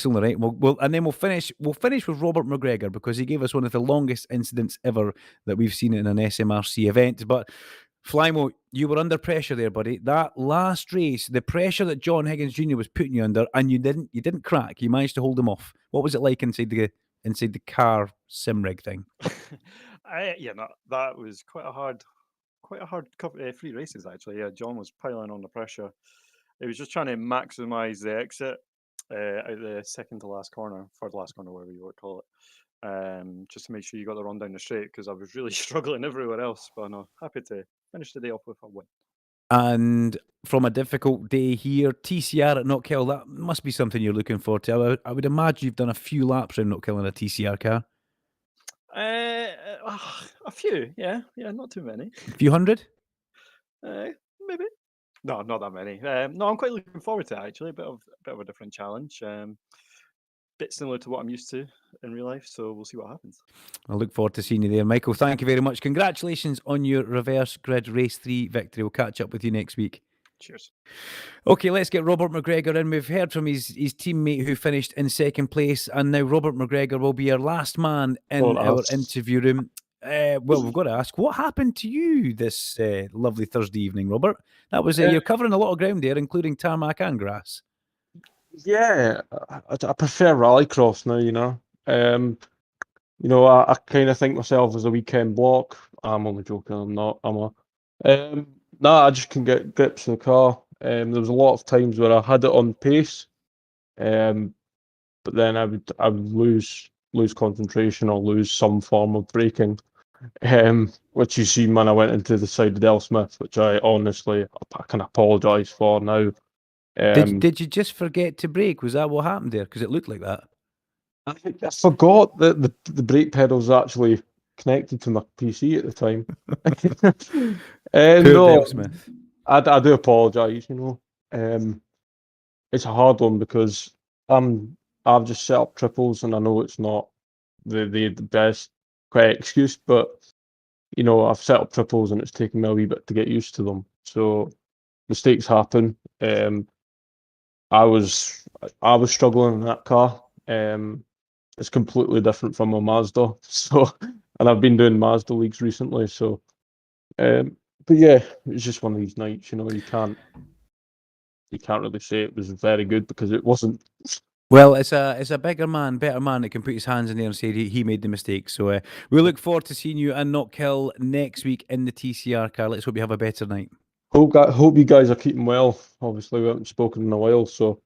Speaker 1: only right. We'll finish with Robert McGregor, because he gave us one of the longest incidents ever that we've seen in an SMRC event. But Flymo, you were under pressure there, buddy. That last race, the pressure that John Higgins Jr. was putting you under, and you didn't crack. You managed to hold him off. What was it like inside the car sim rig thing?
Speaker 6: That was quite a hard 3 races actually. Yeah, John was piling on the pressure. He was just trying to maximise the exit out the second to last corner, third last corner, whatever you want to call it, just to make sure you got the run down the straight, because I was really struggling everywhere else. But no, happy to finish the day off with a win.
Speaker 1: And from a difficult day here. TCR at Knockhill, that must be something you're looking forward to. I would imagine you've done a few laps around Knockhill in a TCR car.
Speaker 6: A few, yeah, not too many.
Speaker 1: A few hundred?
Speaker 6: Maybe. No, not that many. No, I'm quite looking forward to it, actually. A bit of a different challenge. Bit similar to what I'm used to in real life, so we'll see what happens.
Speaker 1: I look forward to seeing you there, Michael. Thank you very much. Congratulations on your reverse grid race 3 victory. We'll catch up with you next week.
Speaker 6: Cheers.
Speaker 1: Okay, let's get Robert McGregor in. We've heard from his teammate who finished in second place, and now Robert McGregor will be our last man in our interview room. Well, we've got to ask, what happened to you this lovely Thursday evening, Robert? That was you're covering a lot of ground there, including tarmac and grass.
Speaker 7: Yeah, I prefer rallycross now. I kind of think myself as a weekend block. I'm only joking. I'm not. I just can get grips in the car. There was a lot of times where I had it on pace, but then I would lose concentration or lose some form of braking, which you see when I went into the side of Del Smith, which I can apologise for now.
Speaker 1: Did you just forget to brake? Was that what happened there? Because it looked like that.
Speaker 7: I forgot that the brake pedal was actually connected to my PC at the time. No,
Speaker 1: Smith.
Speaker 7: I do apologise. It's a hard one because I've just set up triples, and I know it's not the best excuse, but I've set up triples and it's taken me a wee bit to get used to them. So mistakes happen. I was struggling in that car. It's completely different from a Mazda. So, and I've been doing Mazda leagues recently. So, but yeah, it's just one of these nights. You can't really say it was very good because it wasn't.
Speaker 1: Well, it's a better man that can put his hands in there and say he made the mistake. So we look forward to seeing you in Knockhill next week in the TCR car. Let's hope you have a better night.
Speaker 7: Hope you guys are keeping well. Obviously, we haven't spoken in a while, so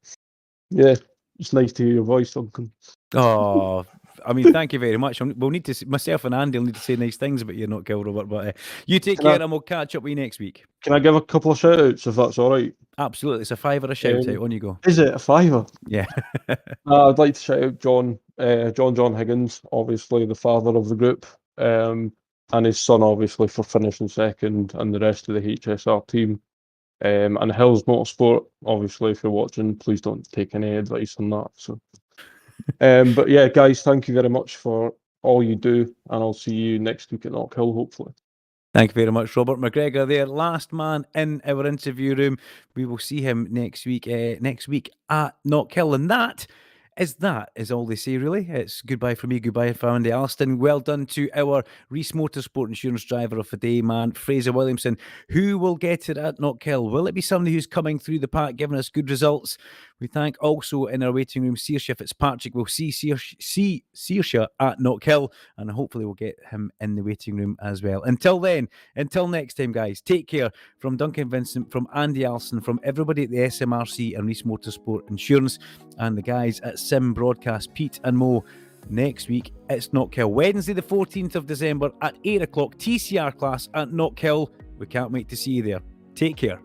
Speaker 7: yeah, it's nice to hear your voice, Duncan.
Speaker 1: Oh, I mean, thank you very much. We'll need to, myself and Andy will need to say nice things about you, Knockhill, Robert. But you take care, and we'll catch up with you next week.
Speaker 7: Can I give a couple of shout outs if that's all right?
Speaker 1: Absolutely, it's a $5 a shout out. On you go.
Speaker 7: Is it a $5?
Speaker 1: Yeah.
Speaker 7: I'd like to shout out John Higgins, obviously the father of the group, and his son, obviously, for finishing second, and the rest of the HSR team. And Hills Motorsport, obviously, if you're watching, please don't take any advice on that. So, but yeah, guys, thank you very much for all you do, and I'll see you next week at Knockhill, hopefully.
Speaker 1: Thank you very much, Robert McGregor there, last man in our interview room. We will see him next week at Knockhill, and that is all they say, really. It's goodbye from me, goodbye from Andy Alston. Well done to our Reese Motorsport Insurance Driver of the Day, man, Fraser Williamson. Who will get it at Knockhill? Will it be somebody who's coming through the pack, giving us good results? We thank also in our waiting room, Saoirse Fitzpatrick. We'll see Saoirse at Knockhill, and hopefully we'll get him in the waiting room as well. Until then, until next time, guys, take care. From Duncan, Vincent, from Andy Alston, from everybody at the SMRC and Reese Motorsport Insurance, and the guys at Sim Broadcast, Pete and Mo. Next week, it's Knockhill. Wednesday, the 14th of December at 8 o'clock, TCR class at Knockhill. We can't wait to see you there. Take care.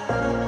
Speaker 8: Bye.